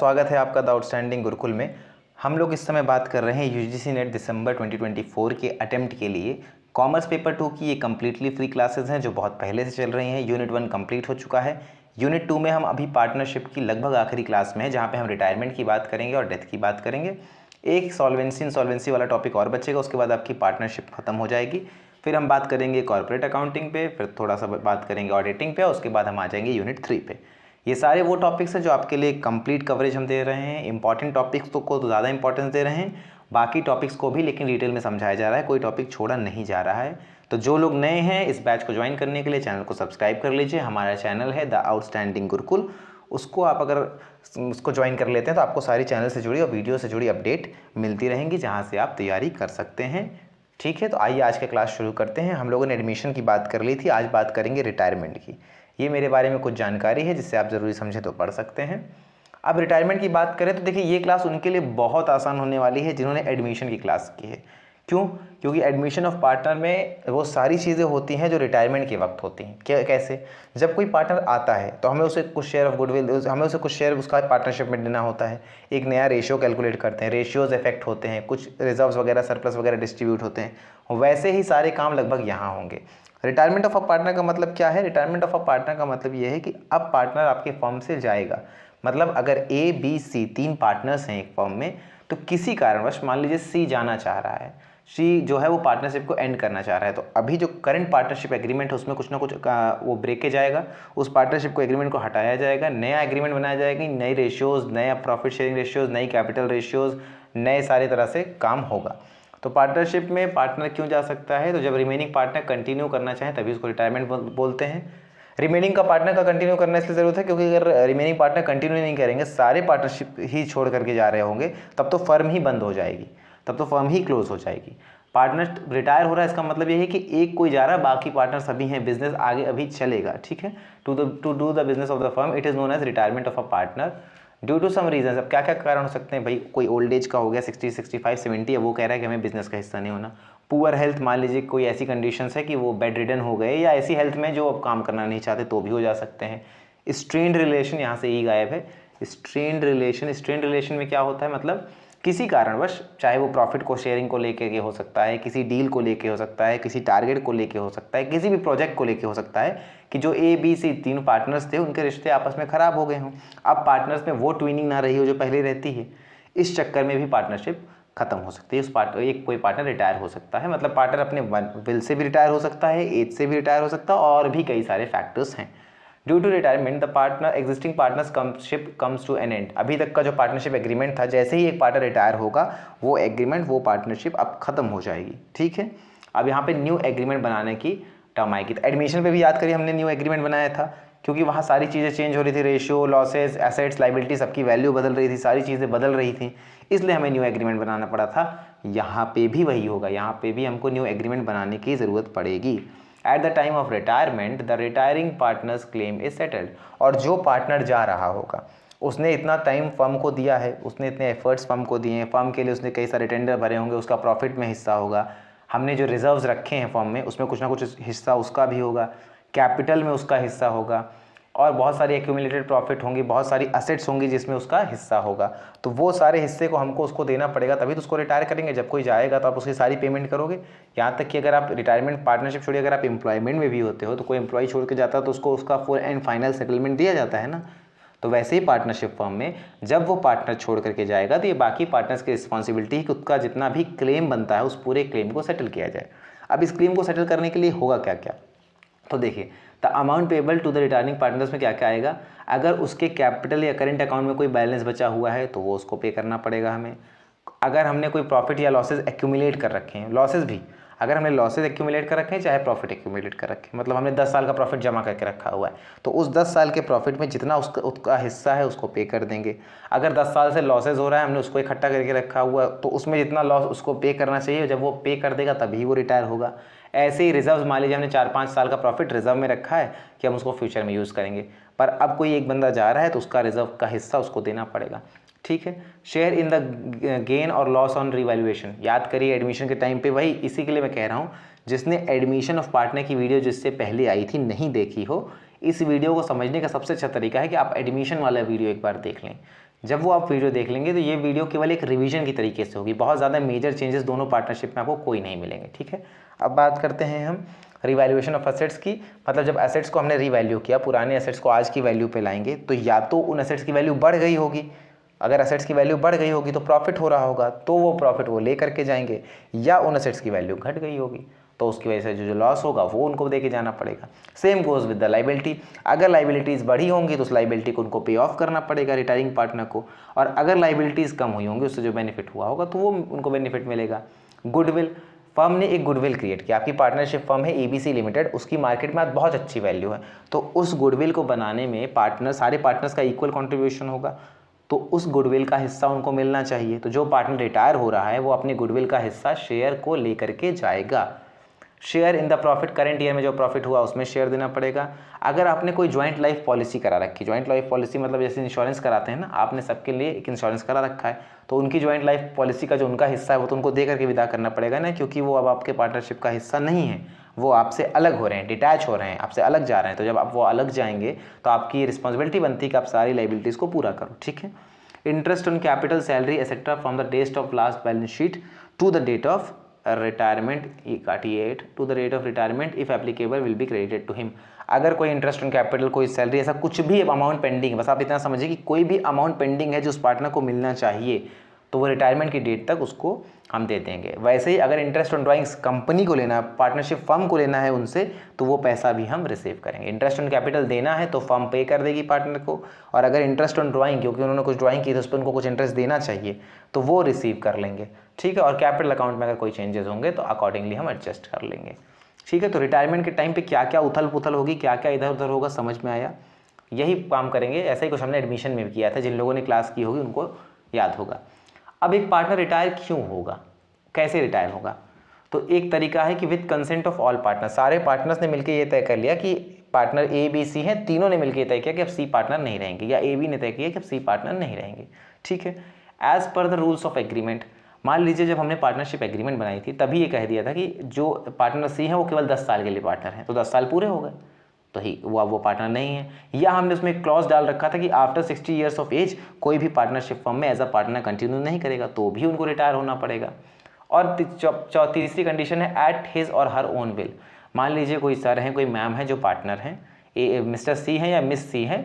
स्वागत है आपका द आउटस्टैंडिंग गुरुकुल में। हम लोग इस समय बात कर रहे हैं यूजीसी नेट दिसंबर 2024 के अटेम्प्ट के लिए कॉमर्स पेपर 2 की ये कम्प्लीटली फ्री क्लासेस हैं जो बहुत पहले से चल रही हैं। यूनिट 1 कंप्लीट हो चुका है। यूनिट 2 में हम अभी पार्टनरशिप की लगभग आखिरी क्लास में है, जहाँ पे हम रिटायरमेंट की बात करेंगे और डेथ की बात करेंगे। एक सॉल्वेंसी वाला टॉपिक और बचेगा, उसके बाद आपकी पार्टनरशिप खत्म हो जाएगी। फिर हम बात करेंगे कॉर्पोरेट अकाउंटिंग पे, फिर थोड़ा सा बात करेंगे ऑडिटिंग पे, और उसके बाद हम आ जाएंगे यूनिट 3 पे। ये सारे वो टॉपिक्स हैं जो आपके लिए कंप्लीट कवरेज हम दे रहे हैं। इंपॉर्टेंट टॉपिक्स को तो ज़्यादा इंपॉर्टेंस दे रहे हैं, बाकी टॉपिक्स को भी लेकिन डिटेल में समझाया जा रहा है, कोई टॉपिक छोड़ा नहीं जा रहा है। तो जो लोग नए हैं इस बैच को ज्वाइन करने के लिए चैनल को सब्सक्राइब कर लीजिए। हमारा चैनल है द आउटस्टैंडिंग गुरुकुल, उसको आप अगर उसको ज्वाइन कर लेते हैं तो आपको सारी चैनल से जुड़ी और वीडियो से जुड़ी अपडेट मिलती रहेंगी, जहाँ से आप तैयारी कर सकते हैं। ठीक है, तो आइए आज का क्लास शुरू करते हैं। हम लोगों ने एडमिशन की बात कर ली थी, आज बात करेंगे रिटायरमेंट की। ये मेरे बारे में कुछ जानकारी है जिससे आप ज़रूरी समझें तो पढ़ सकते हैं। अब रिटायरमेंट की बात करें तो देखिए, ये क्लास उनके लिए बहुत आसान होने वाली है जिन्होंने एडमिशन की क्लास की है। क्यों? क्योंकि एडमिशन ऑफ पार्टनर में वो सारी चीज़ें होती हैं जो रिटायरमेंट के वक्त होती हैं। कैसे? जब कोई पार्टनर आता है तो हमें उसे कुछ शेयर ऑफ गुडविल, हमें उसे कुछ शेयर उसका पार्टनरशिप में देना होता है। एक नया रेशियो कैलकुलेट करते हैं, रेशियोज इफेक्ट होते हैं, कुछ रिजर्व्स वगैरह सरप्लस वगैरह डिस्ट्रीब्यूट होते हैं। वैसे ही सारे काम लगभग यहाँ होंगे। रिटायरमेंट ऑफ अ पार्टनर का मतलब क्या है? रिटायरमेंट ऑफ अ पार्टनर का मतलब ये है कि अब पार्टनर आपके फर्म से जाएगा। मतलब अगर ए बी सी 3 पार्टनर्स हैं एक फर्म में, तो किसी कारणवश मान लीजिए सी जाना चाह रहा है, सी जो है वो पार्टनरशिप को एंड करना चाह रहा है, तो अभी जो करंट पार्टनरशिप एग्रीमेंट है उसमें कुछ ना कुछ वो ब्रेकेज आएगा, उस पार्टनरशिप को एग्रीमेंट को हटाया जाएगा, नया एग्रीमेंट बनाया जाएगा, नई रेशियोज, नया प्रॉफिट शेयरिंग रेशियोज, नई कैपिटल रेशियोज, नए सारे तरह से काम होगा। तो पार्टनरशिप में पार्टनर क्यों जा सकता है? तो जब रिमेनिंग पार्टनर कंटिन्यू करना चाहे तभी उसको रिटायरमेंट बोलते हैं। रिमेनिंग का पार्टनर का कंटिन्यू करना इसलिए ज़रूरत है क्योंकि अगर रिमेनिंग पार्टनर कंटिन्यू नहीं करेंगे, सारे पार्टनरशिप ही छोड़ करके जा रहे होंगे, तब तो फर्म ही बंद हो जाएगी, तब तो फर्म ही क्लोज हो जाएगी। पार्टनर रिटायर हो रहा है, इसका मतलब ये है कि एक कोई जा रहा है, बाकी पार्टनर सभी हैं, बिजनेस आगे अभी चलेगा। ठीक है, to do the business of the firm it is known as retirement of a partner due to some reason. अब क्या क्या कारण हो सकते हैं भाई? कोई ओल्ड एज का हो गया, 60, 65, 70 है, वो कह रहा है कि हमें बिजनेस का हिस्सा नहीं होना। पुअर हेल्थ, मान लीजिए कोई ऐसी कंडीशंस है कि वो बेड रिडन हो गए, या ऐसी हेल्थ में जो अब काम करना नहीं चाहते, तो भी हो जा सकते हैं। स्ट्रेन्ड रिलेशन, यहाँ से ई गायब है। स्ट्रेन्ड रिलेशन में क्या होता है? मतलब किसी कारणवश, चाहे वो प्रॉफिट को शेयरिंग को लेके के हो सकता है, किसी डील को लेके हो सकता है, किसी टारगेट को लेके हो सकता है, किसी भी प्रोजेक्ट को लेके हो सकता है कि जो ए बी सी 3 पार्टनर्स थे उनके रिश्ते आपस में खराब हो गए हों। अब पार्टनर्स में वो ट्विनिंग ना रही हो जो पहले रहती है, इस चक्कर में भी पार्टनरशिप खत्म हो सकती है। एक कोई पार्टनर रिटायर हो सकता है, मतलब पार्टनर अपने विल से भी रिटायर हो सकता है, एज से भी रिटायर हो सकता है, और भी कई सारे फैक्टर्स हैं। Due to retirement the partner existing partnership comes to an end. अभी तक का जो पार्टनरशिप एग्रीमेंट था, जैसे ही एक पार्टनर रिटायर होगा वो एग्रीमेंट, वो पार्टनरशिप अब खत्म हो जाएगी। ठीक है, अब यहाँ पे न्यू एग्रीमेंट बनाने की टर्म आएगी। तो एडमिशन पे भी याद करिए, हमने न्यू एग्रीमेंट बनाया था क्योंकि वहाँ सारी चीज़ें चेंज हो रही थी, रेशियो, लॉसेज, एसेट्स, लाइबिलिटी, सबकी वैल्यू बदल रही थी, सारी चीज़ें बदल रही थी, इसलिए हमें न्यू एग्रीमेंट बनाना पड़ा था। यहाँ पे भी वही होगा, यहाँ पे भी हमको न्यू एग्रीमेंट बनाने की ज़रूरत पड़ेगी। Eight the time of retirement the retiring partners claim is settled. और जो पार्टनर जा रहा होगा, उसने इतना टाइम फर्म को दिया है, उसने इतने एफर्ट्स फर्म को दिए हैं, फर्म के लिए उसने कई सारे टेंडर भरे होंगे, उसका प्रॉफिट में हिस्सा होगा, हमने जो रिजर्व्स रखे हैं फर्म में उसमें कुछ ना कुछ हिस्सा उसका भी होगा, कैपिटल में उसका हिस्सा होगा, और बहुत सारी एक्यूमुलेटेड प्रॉफिट होंगी, बहुत सारी असेट्स होंगी जिसमें उसका हिस्सा होगा। तो वो सारे हिस्से को हमको उसको देना पड़ेगा, तभी तो उसको रिटायर करेंगे। जब कोई जाएगा तो आप उसकी सारी पेमेंट करोगे। यहाँ तक कि अगर आप रिटायरमेंट पार्टनरशिप छोड़िए, अगर आप एम्प्लॉयमेंट में भी होते हो, तो कोई एम्प्लॉय छोड़ के जाता है तो उसको उसका फुल एंड फाइनल सेटलमेंट दिया जाता है ना। तो वैसे ही पार्टनरशिप फर्म में जब वो पार्टनर छोड़ करके जाएगा तो ये बाकी पार्टनर्स की रिस्पॉन्सिबिलिटी है कि उसका जितना भी क्लेम बनता है उस पूरे क्लेम को सेटल किया जाए। अब इस क्लेम को सेटल करने के लिए होगा क्या क्या? तो देखिए, the amount payable to the retiring partners में क्या क्या आएगा? अगर उसके कैपिटल या करेंट अकाउंट में कोई बैलेंस बचा हुआ है तो वो उसको पे करना पड़ेगा हमें। अगर हमने कोई प्रॉफिट या लॉसेज एक्यूमुलेट कर रखे हैं, लॉसेज भी अगर हमने लॉसेज एक्यूमुलेट कर रखे हैं चाहे प्रॉफिट एक्यूमुलेट कर रखे हैं, मतलब हमने 10 साल का प्रॉफिट जमा करके रखा हुआ है, तो उस 10 साल के प्रॉफिट में जितना उसका हिस्सा है उसको पे कर देंगे। अगर 10 साल से लॉसेज हो रहा है, हमने उसको इकट्ठा करके रखा हुआ है, तो उसमें जितना लॉस उसको पे करना चाहिए, जब वो पे कर देगा तभी वो रिटायर होगा। ऐसे ही रिजर्व, मान लीजिए हमने 4-5 साल का प्रॉफिट रिजर्व में रखा है कि हम उसको फ्यूचर में यूज़ करेंगे, पर अब कोई एक बंदा जा रहा है तो उसका रिजर्व का हिस्सा उसको देना पड़ेगा। ठीक है, शेयर इन द गेन और लॉस ऑन रिवैल्यूएशन। याद करिए एडमिशन के टाइम पे, वही इसी के लिए मैं कह रहा हूँ, जिसने एडमिशन ऑफ पार्टनर की वीडियो जिससे पहले आई थी नहीं देखी हो, इस वीडियो को समझने का सबसे अच्छा तरीका है कि आप एडमिशन वाला वीडियो एक बार देख लें। जब वो आप वीडियो देख लेंगे तो ये वीडियो केवल एक रिवीजन की तरीके से होगी, बहुत ज़्यादा मेजर चेंजेस दोनों पार्टनरशिप में आपको कोई नहीं मिलेंगे। ठीक है, अब बात करते हैं हम रिवैल्यूएशन ऑफ एसेट्स की। मतलब जब एसेट्स को हमने रिवैल्यू किया, पुराने एसेट्स को आज की वैल्यू पे लाएंगे, तो या तो उन एसेट्स की वैल्यू बढ़ गई होगी, अगर एसेट्स की वैल्यू बढ़ गई होगी तो प्रॉफिट हो रहा होगा, तो वो प्रॉफिट वो ले करके जाएंगे, या उन एसेट्स की वैल्यू घट गई होगी तो उसकी वजह से जो लॉस होगा वो उनको दे के जाना पड़ेगा। Same goes with the liability, अगर लाइबिलिटीज़ बढ़ी होंगी तो उस लाइबिलिटी को उनको पे ऑफ करना पड़ेगा रिटायरिंग पार्टनर को, और अगर लाइबिलिटीज़ कम हुई होंगी उससे जो बेनिफिट हुआ होगा तो वो उनको बेनिफिट मिलेगा। गुडविल, फर्म ने एक गुडविल क्रिएट किया, आपकी पार्टनरशिप फर्म है ABC लिमिटेड, उसकी मार्केट में आज बहुत अच्छी वैल्यू है, तो उस गुडविल को बनाने में सारे पार्टनर्स का इक्वल कॉन्ट्रीब्यूशन होगा, तो उस गुडविल का हिस्सा उनको मिलना चाहिए। तो जो पार्टनर रिटायर हो रहा है वो अपने गुडविल का हिस्सा शेयर को लेकर के जाएगा। Share in the profit, current year में जो प्रॉफिट हुआ उसमें शेयर देना पड़ेगा। अगर आपने कोई ज्वाइंट लाइफ पॉलिसी करा रखी, ज्वाइंट लाइफ पॉलिसी मतलब जैसे इंश्योरेंस कराते हैं ना, आपने सबके लिए एक इंश्योरेंस करा रखा है, तो उनकी ज्वाइंट लाइफ पॉलिसी का जो उनका हिस्सा है वो तो उनको दे करके विदा करना पड़ेगा ना, क्योंकि वो अब आपके पार्टनरशिप का हिस्सा नहीं है, वो आपसे अलग हो रहे हैं, डिटैच हो रहे हैं, आपसे अलग जा रहे हैं। तो जब आप वो अलग जाएंगे तो आपकी रिस्पॉन्सिबिलिटी बनती है कि आप सारी लाइबिलिटीज़ को पूरा करो। ठीक है, interest on capital, salary etcetera from the date of last balance sheet to the date of retirement, E48 to the rate of retirement if applicable will be credited to him. अगर कोई interest on capital, कोई salary, ऐसा कुछ भी amount pending है, बस आप इतना समझिए कि कोई भी अमाउंट पेंडिंग है जो उस पार्टनर को मिलना चाहिए, तो वो रिटायरमेंट की डेट तक उसको हम दे देंगे। वैसे ही अगर इंटरेस्ट ऑन ड्राइंग्स कंपनी को लेना है, पार्टनरशिप फर्म को लेना है उनसे, तो वो पैसा भी हम रिसीव करेंगे। इंटरेस्ट ऑन कैपिटल देना है तो फर्म पे कर देगी पार्टनर को, और अगर इंटरेस्ट ऑन ड्राइंग, क्योंकि उन्होंने कुछ ड्राइंग की तो उस पर उनको कुछ इंटरेस्ट देना चाहिए, तो वो रिसीव कर लेंगे। ठीक है, और कैपिटल अकाउंट में अगर कोई चेंजेस होंगे तो अकॉर्डिंगली हम एडजस्ट कर लेंगे। ठीक है, तो रिटायरमेंट के टाइम पे क्या क्या उथल पुथल होगी, क्या क्या इधर उधर होगा, समझ में आया? यही काम करेंगे। ऐसा ही कुछ हमने एडमिशन में भी किया था, जिन लोगों ने क्लास की होगी उनको याद होगा। अब एक पार्टनर रिटायर क्यों होगा, कैसे रिटायर होगा? तो एक तरीका है कि with consent of all partner, सारे पार्टनर्स ने मिलकर ये तय कर लिया कि पार्टनर ABC हैं, तीनों ने मिलकर तय किया कि अब C पार्टनर नहीं रहेंगे, या AB ने तय किया कि अब C पार्टनर नहीं रहेंगे। ठीक है, as per the rules of agreement. मान लीजिए जब हमने पार्टनरशिप एग्रीमेंट बनाई थी तभी ये कह दिया था कि जो पार्टनर C है वो केवल 10 साल के लिए पार्टनर है, तो 10 साल पूरे हो गए तो ही वो पार्टनर नहीं है। या हमने उसमें एक क्लॉज डाल रखा था कि आफ्टर 60 ईयर्स ऑफ एज कोई भी पार्टनरशिप फर्म में एज अ पार्टनर कंटिन्यू नहीं करेगा, तो भी उनको रिटायर होना पड़ेगा। और तीसरी कंडीशन है एट हिज और हर ओन विल। मान लीजिए कोई सर हैं, कोई मैम है जो पार्टनर हैं, मिस्टर C हैं या मिस C हैं,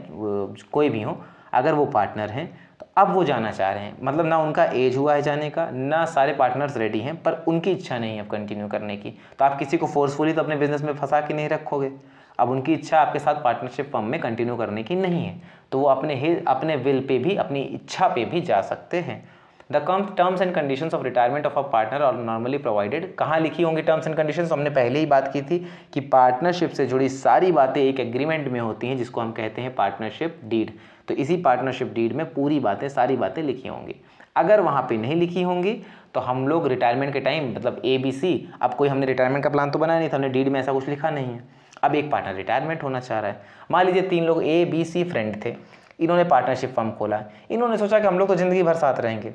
कोई भी हो, अगर वो पार्टनर हैं तो अब वो जाना चाह रहे हैं, मतलब ना उनका एज हुआ है जाने का, ना सारे पार्टनर्स रेडी हैं, पर उनकी इच्छा नहीं है अब कंटिन्यू करने की। तो आप किसी को फोर्सफुली तो अपने बिजनेस में फंसा के नहीं रखोगे। अब उनकी इच्छा आपके साथ पार्टनरशिप फर्म में कंटिन्यू करने की नहीं है, तो वो अपने विल पे भी, अपनी इच्छा पे भी जा सकते हैं। The terms and conditions of retirement of a partner are normally provided. कहाँ लिखी होंगी टर्म्स एंड कंडीशंस? हमने पहले ही बात की थी कि पार्टनरशिप से जुड़ी सारी बातें एक एग्रीमेंट में होती हैं, जिसको हम कहते हैं पार्टनरशिप डीड। तो इसी पार्टनरशिप डीड में पूरी बातें, सारी बातें लिखी होंगी। अगर वहाँ पे नहीं लिखी होंगी तो हम लोग रिटायरमेंट के टाइम, मतलब ABC, अब कोई हमने रिटायरमेंट का प्लान तो बनाया नहीं था, हमने डीड में ऐसा कुछ लिखा नहीं है। अब एक पार्टनर रिटायरमेंट होना चाह रहा है, मान लीजिए 3 लोग ABC फ्रेंड थे, इन्होंने पार्टनरशिप फर्म खोला, इन्होंने सोचा कि हम लोग तो ज़िंदगी भर साथ रहेंगे।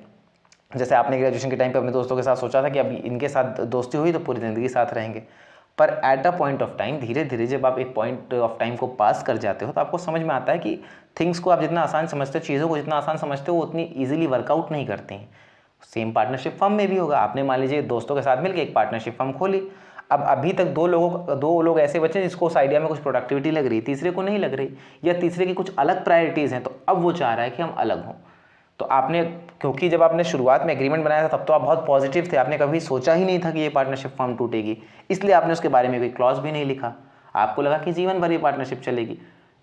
जैसे आपने ग्रेजुएशन के टाइम पे अपने दोस्तों के साथ सोचा था कि अब इनके साथ दोस्ती हुई तो पूरी ज़िंदगी साथ रहेंगे, पर at a point of time, धीरे धीरे जब आप एक पॉइंट ऑफ टाइम को पास कर जाते हो तो आपको समझ में आता है कि थिंग्स को आप जितना आसान समझते हो, चीज़ों को जितना आसान समझते हो, वो उतनी ईजिली वर्कआउट नहीं करती हैं। सेम पार्टनरशिप फर्म में भी होगा। आपने मान लीजिए दोस्तों के साथ मिलकर एक पार्टनरशिप फर्म खोली, अब अभी तक दो लोग ऐसे बचे जिसको उस आइडिया में कुछ प्रोडक्टिविटी लग रही, तीसरे को नहीं लग रही, या तीसरे की कुछ अलग प्रायोरिटीज़ हैं, तो अब वो चाह रहा है कि हम अलग हों। तो आपने, क्योंकि जब आपने शुरुआत में एग्रीमेंट बनाया था तब तो आप बहुत पॉजिटिव थे, आपने कभी सोचा ही नहीं था कि ये पार्टनरशिप फर्म टूटेगी, इसलिए आपने उसके बारे में कोई क्लॉज भी नहीं लिखा। आपको लगा कि जीवन भर ये पार्टनरशिप चलेगी,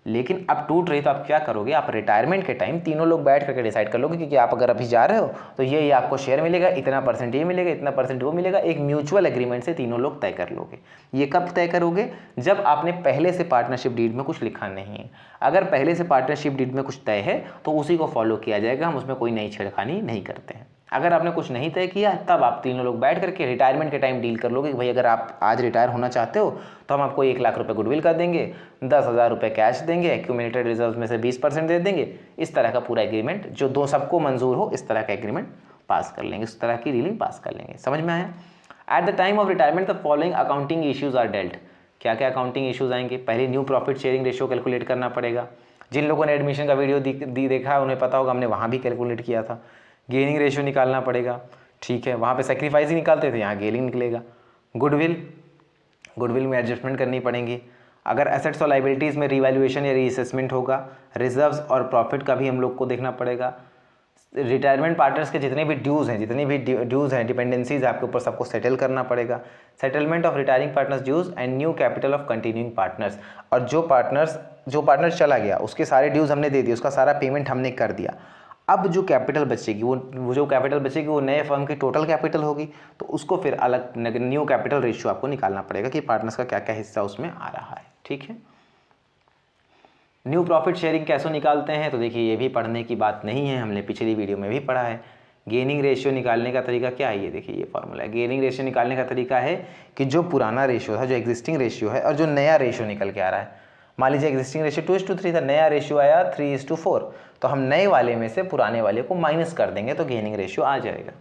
लेकिन अब टूट रही तो आप क्या करोगे? आप रिटायरमेंट के टाइम तीनों लोग बैठ करके डिसाइड कर लोगे, क्योंकि आप अगर अभी जा रहे हो तो ये आपको शेयर मिलेगा, इतना % ये मिलेगा, इतना % वो मिलेगा, एक म्यूचुअल एग्रीमेंट से तीनों लोग तय कर लोगे। ये कब तय करोगे? जब आपने पहले से पार्टनरशिप डीड में कुछ लिखा नहीं है। अगर पहले से पार्टनरशिप डीड में कुछ तय है तो उसी को फॉलो किया जाएगा, हम उसमें कोई नई छेड़खानी नहीं करते हैं। अगर आपने कुछ नहीं तय किया तब आप तीनों लोग बैठ करके रिटायरमेंट के टाइम डील कर लोगे कि भाई अगर आप आज रिटायर होना चाहते हो तो हम आपको 1 लाख रुपये गुडविल कर देंगे, 10,000 रुपये कैश देंगे, एक्यूमुलेटेड रिजर्व में से 20% दे देंगे। इस तरह का पूरा एग्रीमेंट जो दो सबको मंजूर हो, इस तरह का एग्रीमेंट पास कर लेंगे, इस तरह की डीलिंग पास कर लेंगे। समझ में आया? At the time of retirement the following accounting issues are dealt. क्या क्या अकाउंटिंग इश्यूज आएंगे? पहले new profit sharing ratio calculate करना पड़ेगा, जिन लोगों ने एडमिशन का वीडियो देखा है उन्हें पता होगा, हमने वहाँ भी कैलकुलेट किया था। गेनिंग रेशियो निकालना पड़ेगा, ठीक है, वहाँ पे सेक्रीफाइस ही निकालते थे, यहाँ गेनिंग निकलेगा। गुडविल में एडजस्टमेंट करनी पड़ेंगी। अगर एसेट्स और लाइबिलिटीज़ में रिवैल्यूएशन या रीअसेसमेंट होगा, रिजर्व्स और प्रॉफिट का भी हम लोग को देखना पड़ेगा। रिटायरमेंट पार्टनर्स के जितने भी ड्यूज़ हैं, डिपेंडेंसीज आपके ऊपर सबको सेटल करना पड़ेगा। Settlement of retiring partners dues and new capital of continuing partners. और जो पार्टनर चला गया उसके सारे ड्यूज़ हमने दे दिए, उसका सारा पेमेंट हमने कर दिया। अब जो कैपिटल बचेगी वो नए फर्म की टोटल कैपिटल होगी, तो उसको फिर अलग न्यू कैपिटल रेशियो आपको निकालना पड़ेगा कि पार्टनर्स का क्या क्या हिस्सा उसमें आ रहा है, ठीक है। न्यू प्रॉफिट शेयरिंग कैसे निकालते हैं, तो देखिए ये भी पढ़ने की बात नहीं है, हमने पिछली वीडियो में भी पढ़ा है। गेनिंग रेशियो निकालने का तरीका क्या है, ये देखिए ये फॉर्मूला है। गेनिंग रेशियो निकालने का तरीका है कि जो पुराना रेशियो था, जो एग्जिस्टिंग रेशियो है, और जो नया रेशियो निकल के आ रहा है, मान लीजिए एग्जिस्टिंग रेशियो 2:3 था, नया रेशियो आया 3:4, तो हम नए वाले में से पुराने वाले को माइनस कर देंगे तो गेनिंग रेशियो आ जाएगा।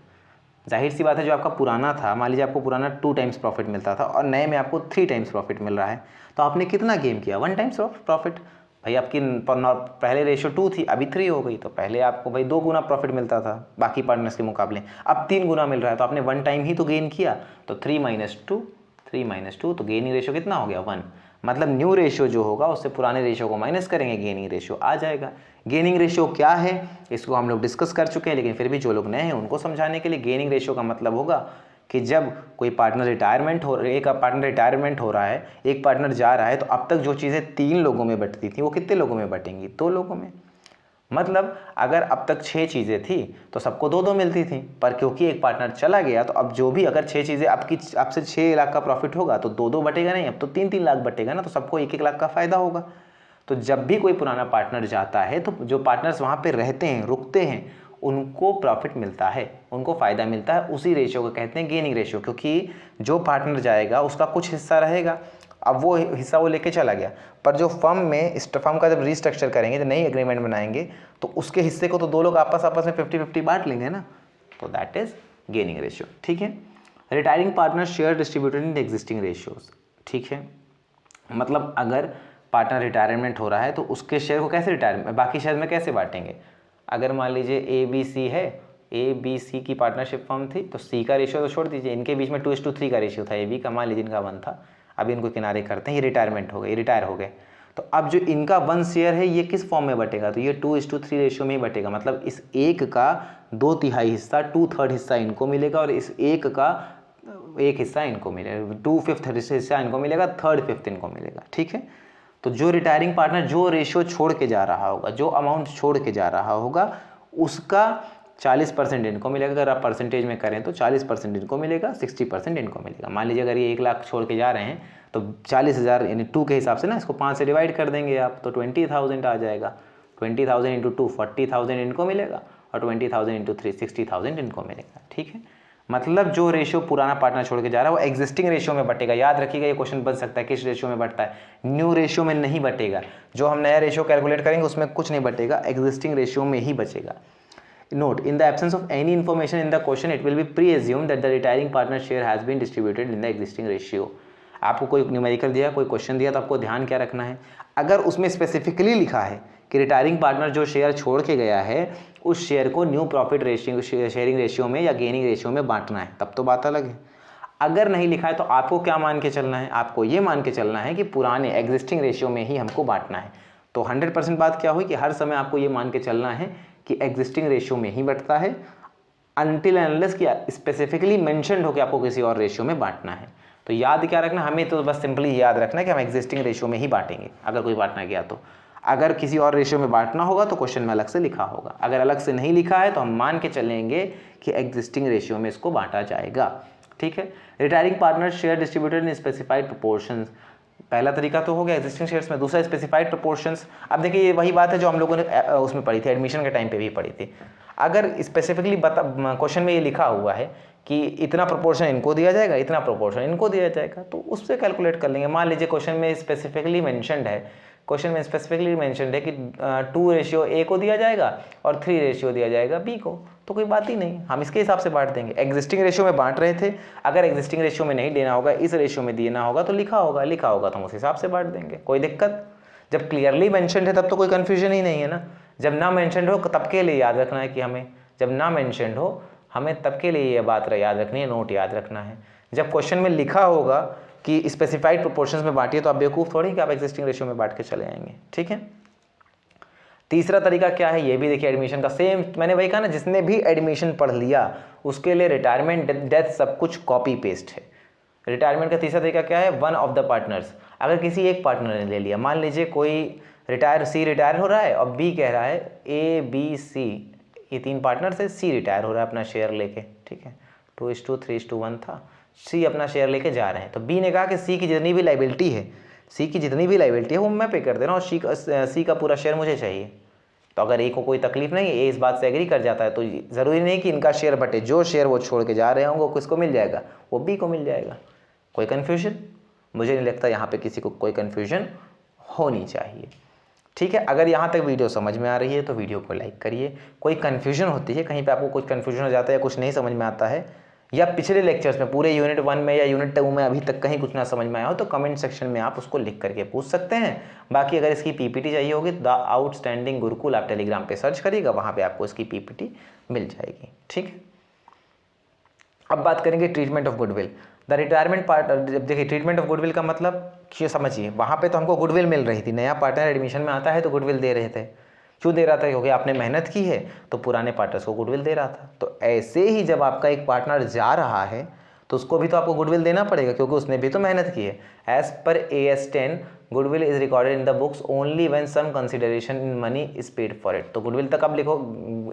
जाहिर सी बात है, जो आपका पुराना था, मान लीजिए आपको पुराना 2 टाइम्स प्रॉफिट मिलता था और नए में आपको 3 टाइम्स प्रॉफिट मिल रहा है, तो आपने कितना गेन किया, 1 टाइम्स प्रॉफिट। भाई आपकी पहले रेशियो 2 थी, अभी 3 हो गई, तो पहले आपको भाई 2 गुना प्रॉफिट मिलता था बाकी पार्टनर्स के मुकाबले, अब 3 गुना मिल रहा है, तो आपने 1 टाइम ही तो गेन किया। तो 3 - 2 तो गेनिंग रेशियो कितना हो गया, 1। मतलब न्यू रेशियो जो होगा उससे पुराने रेशियो को माइनस करेंगे, गेनिंग रेशियो आ जाएगा। गेनिंग रेशियो क्या है इसको हम लोग डिस्कस कर चुके हैं, लेकिन फिर भी जो लोग नए हैं उनको समझाने के लिए, गेनिंग रेशियो का मतलब होगा कि जब कोई पार्टनर रिटायरमेंट हो रहा है, एक पार्टनर जा रहा है, तो अब तक जो चीज़ें 3 लोगों में बंटती थी वो कितने लोगों में बटेंगी, 2 लोगों में। मतलब अगर अब तक 6 चीज़ें थी तो सबको 2-2 मिलती थी, पर क्योंकि एक पार्टनर चला गया तो अब जो भी अगर 6 चीज़ें आपसे 6 लाख का प्रॉफिट होगा तो 2-2 बटेगा नहीं, अब तो 3-3 लाख बटेगा ना, तो सबको 1-1 लाख का फ़ायदा होगा। तो जब भी कोई पुराना पार्टनर जाता है तो जो पार्टनर्स वहाँ पे रहते हैं, रुकते हैं, उनको प्रॉफिट मिलता है, उनको फ़ायदा मिलता है, उसी रेशियो को कहते हैं गेनिंग रेशियो। क्योंकि जो पार्टनर जाएगा उसका कुछ हिस्सा रहेगा, अब वो हिस्सा वो लेके चला गया, पर जो फर्म का जब रीस्ट्रक्चर करेंगे, जब नई एग्रीमेंट बनाएंगे, तो उसके हिस्से को तो 2 लोग आपस में 50-50 बांट लेंगे ना, तो दैट इज गेनिंग रेशियो, ठीक है। Retiring partner share distributed in the existing ratios, ठीक है। मतलब अगर पार्टनर रिटायरमेंट हो रहा है तो उसके शेयर को कैसे बाकी शेयर में कैसे बांटेंगे। अगर मान लीजिए ए बी सी की पार्टनरशिप फर्म थी, तो सी का रेशियो तो छोड़ दीजिए, इनके बीच में 2:3 का रेशियो था, ए बी का मान लीजिए इनका 1 था, अभी इनको किनारे करते हैं, ये रिटायर हो गए, तो अब जो इनका 1 शेयर है ये किस फॉर्म में बटेगा, तो ये 2:3 रेशियो में ही बटेगा। मतलब इस एक का 2/3 हिस्सा, 2/3 हिस्सा इनको मिलेगा, और इस एक का 1 हिस्सा इनको मिलेगा, 2/5 हिस्सा इनको मिलेगा, 3/5 इनको मिलेगा, ठीक है। तो जो रिटायरिंग पार्टनर जो रेशियो छोड़ के जा रहा होगा, जो अमाउंट छोड़ के जा रहा होगा, उसका 40% इनको मिलेगा। अगर आप परसेंटेज में करें तो 40% इनको मिलेगा, 60% इनको मिलेगा। मान लीजिए अगर ये 1 लाख छोड़ के जा रहे हैं तो 40,000 यानी 2 के हिसाब से ना, इसको 5 से डिवाइड कर देंगे आप, तो 20,000 आ जाएगा। 20,000 इंटू 2 40,000 इनको मिलेगा, और 20,000 इंटू 3 60,000 इनको मिलेगा, ठीक है। मतलब जो रेशियो पुराना पार्टनर छोड़ के जा रहा है वो एग्जिस्टिंग रेशियो में बटेगा। याद रखिएगा, ये क्वेश्चन बन सकता है किस रेशियो में बटता है, न्यू रेशियो में नहीं बटेगा। जो हम नया रेशियो कैलकुलेट करेंगे उसमें कुछ नहीं बटेगा, एग्जिस्टिंग रेशियो में ही बचेगा। Note, in the absence of any information in the question, it will be pre-assumed that the retiring partner share has been distributed in the existing ratio. आपको कोई न्यूमेरिकल दिया, कोई क्वेश्चन दिया, तो आपको ध्यान क्या रखना है, अगर उसमें स्पेसिफिकली लिखा है कि रिटायरिंग पार्टनर जो शेयर छोड़ के गया है उस शेयर को new profit ratio sharing ratio में या गेनिंग रेशियो में बांटना है, तब तो बात अलग है। अगर नहीं लिखा है तो आपको क्या मान के चलना है, आपको ये मान के चलना है कि पुराने एग्जिस्टिंग रेशियो में ही हमको बांटना है। तो 100% बात क्या हुई कि हर समय आपको ये मान के चलना है कि एग्जिस्टिंग रेशियो में ही बढ़ता है, अनटिल अनलेस कि स्पेसिफिकली मेंशन्ड हो कि आपको किसी और रेशियो में बांटना है। तो याद क्या रखना, हमें तो बस सिंपली याद रखना है कि हम एग्जिस्टिंग रेशियो में ही बांटेंगे अगर कोई बांटना गया तो। अगर किसी और रेशियो में बांटना होगा तो क्वेश्चन में अलग से लिखा होगा, अगर अलग से नहीं लिखा है तो हम मान के चलेंगे कि एग्जिस्टिंग रेशियो में इसको बांटा जाएगा, ठीक है। Retiring partner share distributed in specified proportions, पहला तरीका तो हो गया एग्जिस्टिंग शेयर्स में। दूसरा स्पेसिफाइड प्रोपोर्शंस। अब देखिए ये वही बात है जो हम लोगों ने उसमें पढ़ी थी, एडमिशन के टाइम पे भी पढ़ी थी। अगर स्पेसिफिकली क्वेश्चन में ये लिखा हुआ है कि इतना प्रोपोर्शन इनको दिया जाएगा, इतना प्रोपोर्शन इनको दिया जाएगा, तो उससे कैलकुलेट कर लेंगे। मान लीजिए क्वेश्चन में स्पेसिफिकली मेंशन्ड है कि 2:A को दिया जाएगा और 3:A दिया जाएगा B को, तो कोई बात ही नहीं, हम इसके हिसाब से बांट देंगे। एग्जिस्टिंग रेशियो में बांट रहे थे, अगर एग्जिस्टिंग रेशियो में नहीं देना होगा, इस रेशियो में देना होगा तो लिखा होगा तो हम उस हिसाब से बांट देंगे, कोई दिक्कत। जब क्लियरली मेंशन्ड है तब तो कोई कन्फ्यूजन ही नहीं है ना। जब ना मेंशन्ड हो तब के लिए याद रखना है कि हमें, जब ना मेंशन्ड हो हमें तब के लिए ये बात याद रखनी है, नोट याद रखना है। जब क्वेश्चन में लिखा होगा कि स्पेसिफाइड प्रोपोर्शंस में बांटिए तो आप बेवकूफ़ थोड़ी कि आप एग्जिस्टिंग रेशियो में बांट के चले आएंगे, ठीक है। तीसरा तरीका क्या है, ये भी देखिए एडमिशन का सेम, मैंने वही कहा ना, जिसने भी एडमिशन पढ़ लिया उसके लिए रिटायरमेंट डेथ सब कुछ कॉपी पेस्ट है। रिटायरमेंट का तीसरा तरीका क्या है, वन ऑफ द पार्टनर्स। अगर किसी एक पार्टनर ने ले लिया, मान लीजिए कोई सी रिटायर हो रहा है और बी कह रहा है ए बी सी, ये 3 पार्टनर से सी रिटायर हो रहा है अपना शेयर लेके, ठीक है, 2:3:1 था, सी अपना शेयर लेके जा रहे हैं। तो बी ने कहा कि सी की जितनी भी लाइबिलिटी है, सी की जितनी भी लाइबिलिटी है वो मैं पे कर दे रहा हूँ और सी का पूरा शेयर मुझे चाहिए। तो अगर ए को कोई तकलीफ नहीं है, ए इस बात से एग्री कर जाता है, तो ज़रूरी नहीं कि इनका शेयर बटे, जो शेयर वो छोड़ के जा रहे होंगे वो किसको मिल जाएगा, वो बी को मिल जाएगा। कोई कन्फ्यूजन? मुझे नहीं लगता यहाँ पे किसी को कोई कन्फ्यूजन होनी चाहिए, ठीक है। अगर यहाँ तक वीडियो समझ में आ रही है तो वीडियो को लाइक करिए। कोई कन्फ्यूजन होती है, कहीं पे आपको कुछ कन्फ्यूजन हो जाता है या कुछ नहीं समझ में आता है, या पिछले लेक्चर्स में पूरे यूनिट 1 में या यूनिट 2 में अभी तक कहीं कुछ ना समझ में आया हो, तो कमेंट सेक्शन में आप उसको लिख करके पूछ सकते हैं। बाकी अगर इसकी पीपीटी चाहिए होगी द आउटस्टैंडिंग गुरुकुल आप टेलीग्राम पे सर्च करिएगा, वहाँ पे आपको इसकी पीपीटी मिल जाएगी, ठीक है। अब बात करेंगे treatment of goodwill. The retirement part, देखिए ट्रीटमेंट ऑफ गुडविल का मतलब ये समझिए, वहाँ पे तो हमको गुडविल मिल रही थी, नया पार्टनर एडमिशन में आता है तो गुडविल दे रहे थे। क्यों दे रहा था? क्योंकि आपने मेहनत की है तो पुराने पार्टनर्स को गुडविल दे रहा था। तो ऐसे ही जब आपका एक पार्टनर जा रहा है तो उसको भी तो आपको गुडविल देना पड़ेगा, क्योंकि उसने भी तो मेहनत की है। एज पर AS 10 goodwill is recorded in the books only when some consideration in money is paid for it. तो गुडविल तक आप लिखो,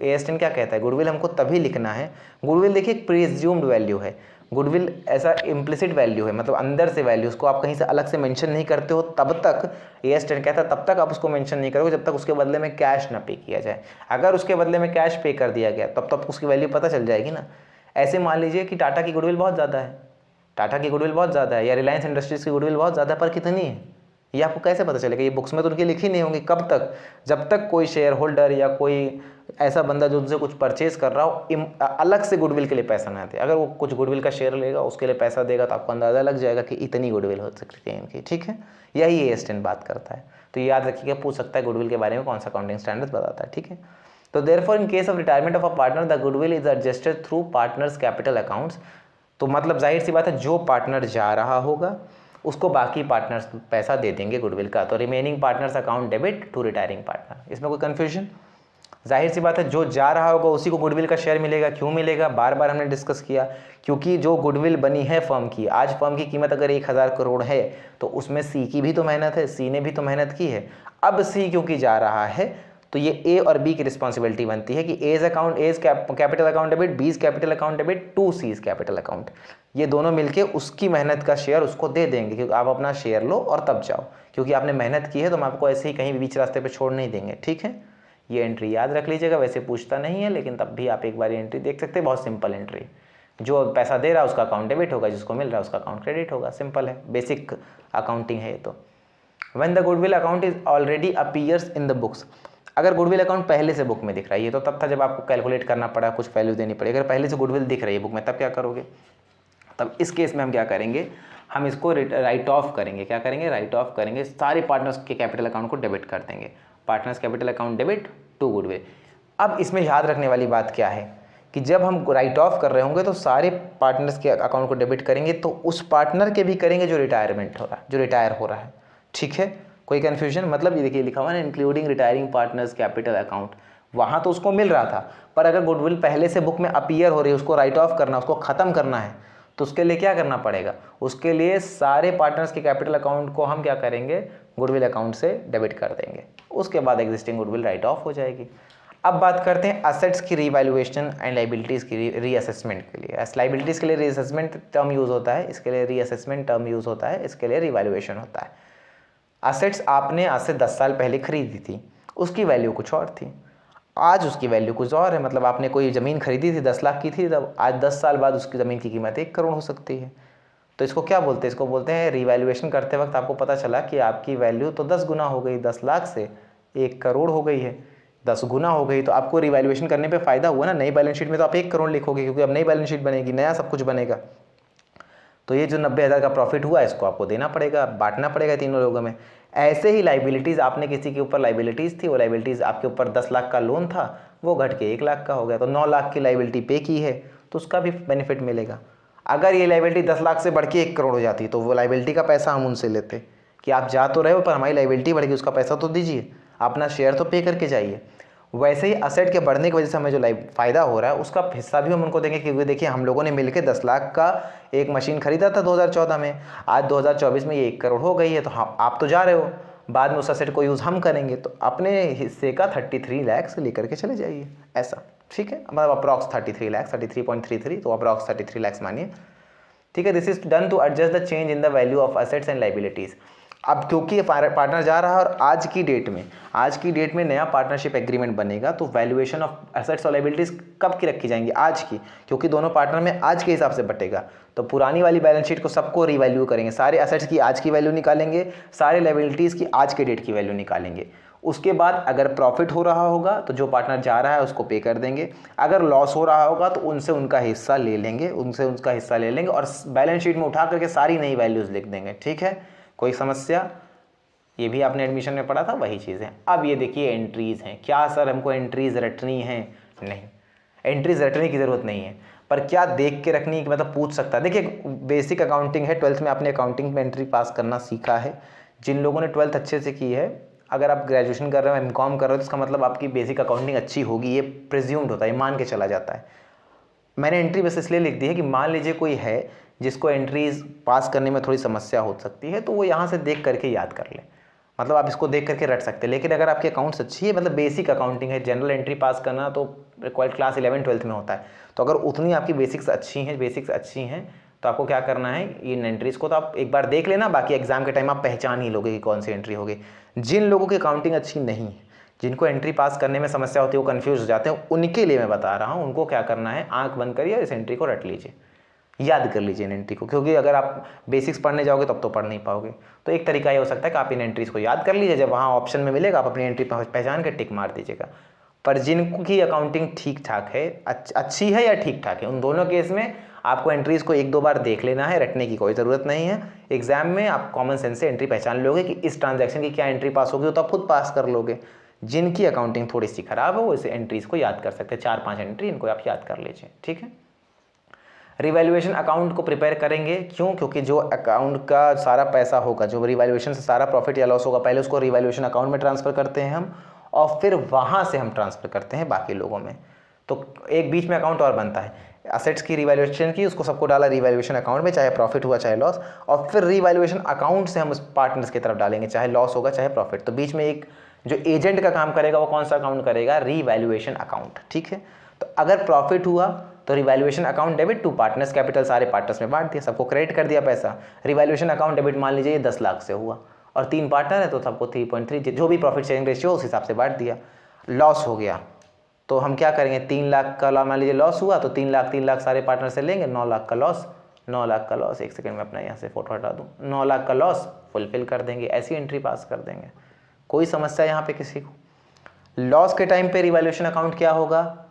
AS 10 क्या कहता है, गुडविल हमको तभी लिखना है। गुडविल देखिए प्रीज्यूम्ड वैल्यू है, गुडविल ऐसा इम्प्लिसिट वैल्यू है, मतलब अंदर से वैल्यू, उसको आप कहीं से अलग से मेंशन नहीं करते हो, तब तक AS 10 कहता है तब तक आप उसको मेंशन नहीं करोगे जब तक उसके बदले में कैश ना पे किया जाए। अगर उसके बदले में कैश पे कर दिया गया तब उसकी वैल्यू पता चल जाएगी ना। ऐसे मान लीजिए कि टाटा की गुडविल बहुत ज़्यादा है, टाटा की गुडविल बहुत ज़्यादा है, या रिलायंस इंडस्ट्रीज़ की गुडविल बहुत ज़्यादा है, पर कितनी है ये आपको कैसे पता चलेगा? ये बुक्स में तो उनकी लिखी नहीं होंगी। कब तक? जब तक कोई शेयर होल्डर या कोई ऐसा बंदा जो उनसे कुछ परचेज कर रहा हो अलग से गुडविल के लिए पैसा ना दे। अगर वो कुछ गुडविल का शेयर लेगा उसके लिए पैसा देगा तो आपको अंदाज़ा लग जाएगा कि इतनी गुडविल हो सकती है इनकी, ठीक है। यही AS 10 बात करता है। तो याद रखिएगा, पूछ सकता है गुडविल के बारे में कौन सा अकाउंटिंग स्टैंडर्ड बताता है, ठीक है। तो therefore in case of retirement of a partner the goodwill is adjusted through partners capital accounts. तो मतलब जाहिर सी बात है, जो पार्टनर जा रहा होगा उसको बाकी पार्टनर्स पैसा दे देंगे गुडविल का। तो remaining partners account debit to retiring partner. इसमें कोई कन्फ्यूजन? जाहिर सी बात है, जो जा रहा होगा उसी को गुडविल का शेयर मिलेगा। क्यों मिलेगा? बार बार हमने डिस्कस किया, क्योंकि जो गुडविल बनी है फर्म की, आज फर्म की कीमत अगर 1000 करोड़ है तो उसमें सी की भी तो मेहनत है, सी ने भी तो मेहनत की है। अब सी क्योंकि जा रहा है तो ये ए और बी की रिस्पॉन्सिबिलिटी बनती है कि as capital account debit, B's capital account debit to C's capital account, ये दोनों मिलके उसकी मेहनत का शेयर उसको दे देंगे। क्योंकि आप अपना शेयर लो और तब जाओ, क्योंकि आपने मेहनत की है तो हम आपको ऐसे ही कहीं भी बीच रास्ते पे छोड़ नहीं देंगे, ठीक है। ये एंट्री याद रख लीजिएगा, वैसे पूछता नहीं है लेकिन तब भी आप एक बार एंट्री देख सकते हैं, बहुत सिंपल एंट्री। जो पैसा दे रहा है उसका अकाउंट डेबिट होगा, जिसको मिल रहा है उसका अकाउंट क्रेडिट होगा, सिंपल है, बेसिक अकाउंटिंग है ये तो। When the goodwill account is already appears in the books, अगर गुडविल अकाउंट पहले से बुक में दिख रहा है, ये तो तब था जब आपको कैलकुलेट करना पड़ा, कुछ वैल्यू देनी पड़ी। अगर पहले से गुडविल दिख रही है बुक में तब क्या करोगे? तब इस केस में हम क्या करेंगे, हम इसको राइट ऑफ करेंगे। क्या करेंगे? राइट ऑफ करेंगे, सारे पार्टनर्स के कैपिटल अकाउंट को डेबिट कर देंगे। Partners capital account debit to goodwill. अब इसमें याद रखने वाली बात क्या है कि जब हम राइट ऑफ कर रहे होंगे तो सारे पार्टनर्स के अकाउंट को डेबिट करेंगे, तो उस पार्टनर के भी करेंगे जो रिटायरमेंट हो रहा है, जो रिटायर हो रहा है, ठीक है। कोई कन्फ्यूजन? मतलब ये देखिए लिखा हुआ है ना, including retiring partners capital account, वहाँ तो उसको मिल रहा था, पर अगर गुडविल पहले से बुक में अपीयर हो रही है, उसको राइट ऑफ करना, उसको ख़त्म करना है, तो उसके लिए क्या करना पड़ेगा? उसके लिए सारे पार्टनर्स के कैपिटल अकाउंट को हम क्या करेंगे? गुडविल अकाउंट से डेबिट कर देंगे। उसके बाद एग्जिस्टिंग गुडविल राइट ऑफ हो जाएगी। अब बात करते हैं असेट्स की रीवैल्यूएशन एंड लाइबिलिटीज़ की रीअसेसमेंट के लिए। लाइबिलिटीज़ के लिए रीअसेसमेंट टर्म यूज़ होता है, इसके लिए रीअसेसमेंट टर्म यूज़ होता है, इसके लिए रीवैल्यूएशन होता है। असेट्स आपने आज से 10 साल पहले खरीदी थी, उसकी वैल्यू कुछ और थी, आज उसकी वैल्यू कुछ और है। मतलब आपने कोई ज़मीन खरीदी थी 10 लाख की थी, तब आज 10 साल बाद उसकी ज़मीन की कीमत 1 करोड़ हो सकती है। तो इसको क्या बोलते हैं? इसको बोलते हैं रीवैल्यूएशन करते वक्त आपको पता चला कि आपकी वैल्यू तो 10 गुना हो गई, 10 लाख से 1 करोड़ हो गई है, 10 गुना हो गई। तो आपको रिवैल्यूएशन करने पे फ़ायदा हुआ ना। नई बैलेंस शीट में तो आप 1 करोड़ लिखोगे, क्योंकि अब नई बैलेंस शीट बनेगी, नया सब कुछ बनेगा। तो ये जो 90,000 का प्रॉफिट हुआ इसको आपको देना पड़ेगा, बांटना पड़ेगा तीनों लोगों में। ऐसे ही लाइबिलिटीज़, आपने किसी के ऊपर लाइबिलिटीज़ थी, वो लाइबिलिटीज़ आपके ऊपर 10 लाख का लोन था, वो घट के 1 लाख का हो गया, तो 9 लाख की लाइबिलिटी पे की है तो उसका भी बेनिफिट मिलेगा। अगर ये लाइबिलिटी 10 लाख से बढ़ के 1 करोड़ हो जाती तो वो लाइबिलिटी का पैसा हम उनसे लेते कि आप जा तो रहे हो पर हमारी लाइबिलिटी बढ़ेगी, उसका पैसा तो दीजिए, अपना शेयर तो पे करके जाइए। वैसे ही असेट के बढ़ने की वजह से हमें जो फ़ायदा हो रहा है उसका हिस्सा भी हम उनको देंगे, क्योंकि देखिए हम लोगों ने मिलकर 10 लाख का एक मशीन खरीदा था 2014 में, आज 2024 में ये 1 करोड़ हो गई है, तो हम आप तो जा रहे हो, बाद में उस असेट को यूज़ हम करेंगे, तो अपने हिस्से का 33 लाख लेकर के चले जाइए, ऐसा ठीक है, मतलब अप्रॉक्स 33 लाख, 33.33, तो अप्रॉक्स 33 लाख मानिए, ठीक है। This is done to adjust the change in the value of assets and liabilities. अब क्योंकि ये पार्टनर जा रहा है और आज की डेट में नया पार्टनरशिप एग्रीमेंट बनेगा, तो वैल्यूएशन ऑफ एसेट्स और लाइबिलिटीज़ कब की रखी जाएंगी, आज की, क्योंकि दोनों पार्टनर में आज के हिसाब से बटेगा। तो पुरानी वाली बैलेंस शीट को सबको रिवैल्यू करेंगे, सारे एसेट्स की आज की वैल्यू निकालेंगे, सारे लाइबिलिटीज़ की आज के डेट की वैल्यू निकालेंगे। उसके बाद अगर प्रॉफिट हो रहा होगा तो जो पार्टनर जा रहा है उसको पे कर देंगे, अगर लॉस हो रहा होगा तो उनसे उनका हिस्सा ले लेंगे, और बैलेंस शीट में उठा करके सारी नई वैल्यूज़ लिख देंगे, ठीक है। कोई समस्या? ये भी आपने एडमिशन में पढ़ा था, वही चीज़ है। अब ये देखिए एंट्रीज़ हैं, क्या सर हमको एंट्रीज़ रटनी है? नहीं, एंट्रीज़ रटने की ज़रूरत नहीं है, पर क्या देख के रखनी, मतलब पूछ सकता है। देखिए बेसिक अकाउंटिंग है, 12th में आपने अकाउंटिंग में एंट्री पास करना सीखा है। जिन लोगों ने 12th अच्छे से की है, अगर आप ग्रेजुएशन कर रहे हो, एमकॉम कर रहे हो, तो इसका मतलब आपकी बेसिक अकाउंटिंग अच्छी होगी, ये प्रिज्यूम्ड होता है, मान के चला जाता है। मैंने एंट्री बस इसलिए लिख दी है कि मान लीजिए कोई है जिसको एंट्रीज पास करने में थोड़ी समस्या हो सकती है, तो वो यहाँ से देख करके याद कर ले, मतलब आप इसको देख करके रट सकते हैं। लेकिन अगर आपकी अकाउंट्स अच्छी है, मतलब बेसिक अकाउंटिंग है, जनरल एंट्री पास करना तो रिक्वायर्ड क्लास 11-12 में होता है, तो अगर उतनी आपकी बेसिक्स अच्छी हैं तो आपको क्या करना है, इन एंट्रीज़ को तो आप एक बार देख लेना, बाकी एग्जाम के टाइम आप पहचान ही लोगे कि कौन सी एंट्री होगी। जिन लोगों की अकाउंटिंग अच्छी नहीं है, जिनको एंट्री पास करने में समस्या होती है, वो कन्फ्यूज हो जाते हैं, उनके लिए मैं बता रहा हूँ, उनको क्या करना है, आंख बंद करिए, इस एंट्री को रट लीजिए, याद कर लीजिए इन एंट्री को, क्योंकि अगर आप बेसिक्स पढ़ने जाओगे तब तो पढ़ नहीं पाओगे। तो एक तरीका ये हो सकता है कि आप इन एंट्रीज़ को याद कर लीजिए, जब वहाँ ऑप्शन में मिलेगा आप अपनी एंट्री पहचान के टिक मार दीजिएगा। पर जिनकी अकाउंटिंग ठीक ठाक है, अच्छी है या ठीक ठाक है, उन दोनों केस में आपको एंट्रीज़ को 1-2 बार देख लेना है, रटने की कोई ज़रूरत नहीं है। एग्जाम में आप कॉमन सेंस से एंट्री पहचान लोगे कि इस ट्रांजैक्शन की क्या एंट्री पास होगी, तो आप खुद पास कर लोगे। जिनकी अकाउंटिंग थोड़ी सी खराब है वो इस एंट्रीज़ को याद कर सकते हैं, 4-5 एंट्री इनको आप याद कर लीजिए, ठीक है। रिवैल्यूएशन अकाउंट को प्रिपेयर करेंगे, क्यों? क्योंकि जो अकाउंट का सारा पैसा होगा, जो रिवैल्यूएशन से सारा प्रॉफिट या लॉस होगा, पहले उसको रिवैल्यूएशन अकाउंट में ट्रांसफ़र करते हैं हम, और फिर वहाँ से हम ट्रांसफ़र करते हैं बाकी लोगों में। तो एक बीच में अकाउंट और बनता है, असेट्स की रिवैल्यूएशन की, उसको सबको डाला रिवैल्यूएशन अकाउंट में, चाहे प्रॉफिट हुआ चाहे लॉस, और फिर रिवैल्यूएशन अकाउंट से हम उस पार्टनर्स की तरफ डालेंगे, चाहे लॉस होगा चाहे प्रॉफिट। तो बीच में एक जो एजेंट का काम करेगा वो कौन सा अकाउंट करेगा? रिवैल्यूएशन अकाउंट, ठीक है। तो अगर प्रॉफिट हुआ तो revaluation account debit to partners capital, सारे पार्टनर्स में बांट दिया, सबको क्रेडिट कर दिया पैसा। रिवैल्यूएशन अकाउंट डेबिट मान लीजिए 10 लाख से हुआ और 3 पार्टनर है तो सबको 3.3 जो भी प्रॉफिट शेयरिंग रेशियो उस हिसाब से बांट दिया। लॉस हो गया तो हम क्या करेंगे, 3 लाख का मान लीजिए लॉस हुआ तो 3 लाख सारे पार्टनर से लेंगे, 9 लाख का लॉस, एक सेकंड में अपना यहाँ से फोटो हटा दूँ, 9 लाख का लॉस फुलफिल कर देंगे, ऐसी एंट्री पास कर देंगे। कोई समस्या यहाँ पे किसी को? लॉस के टाइम पे रिवैल्यूएशन अकाउंट क्या होगा?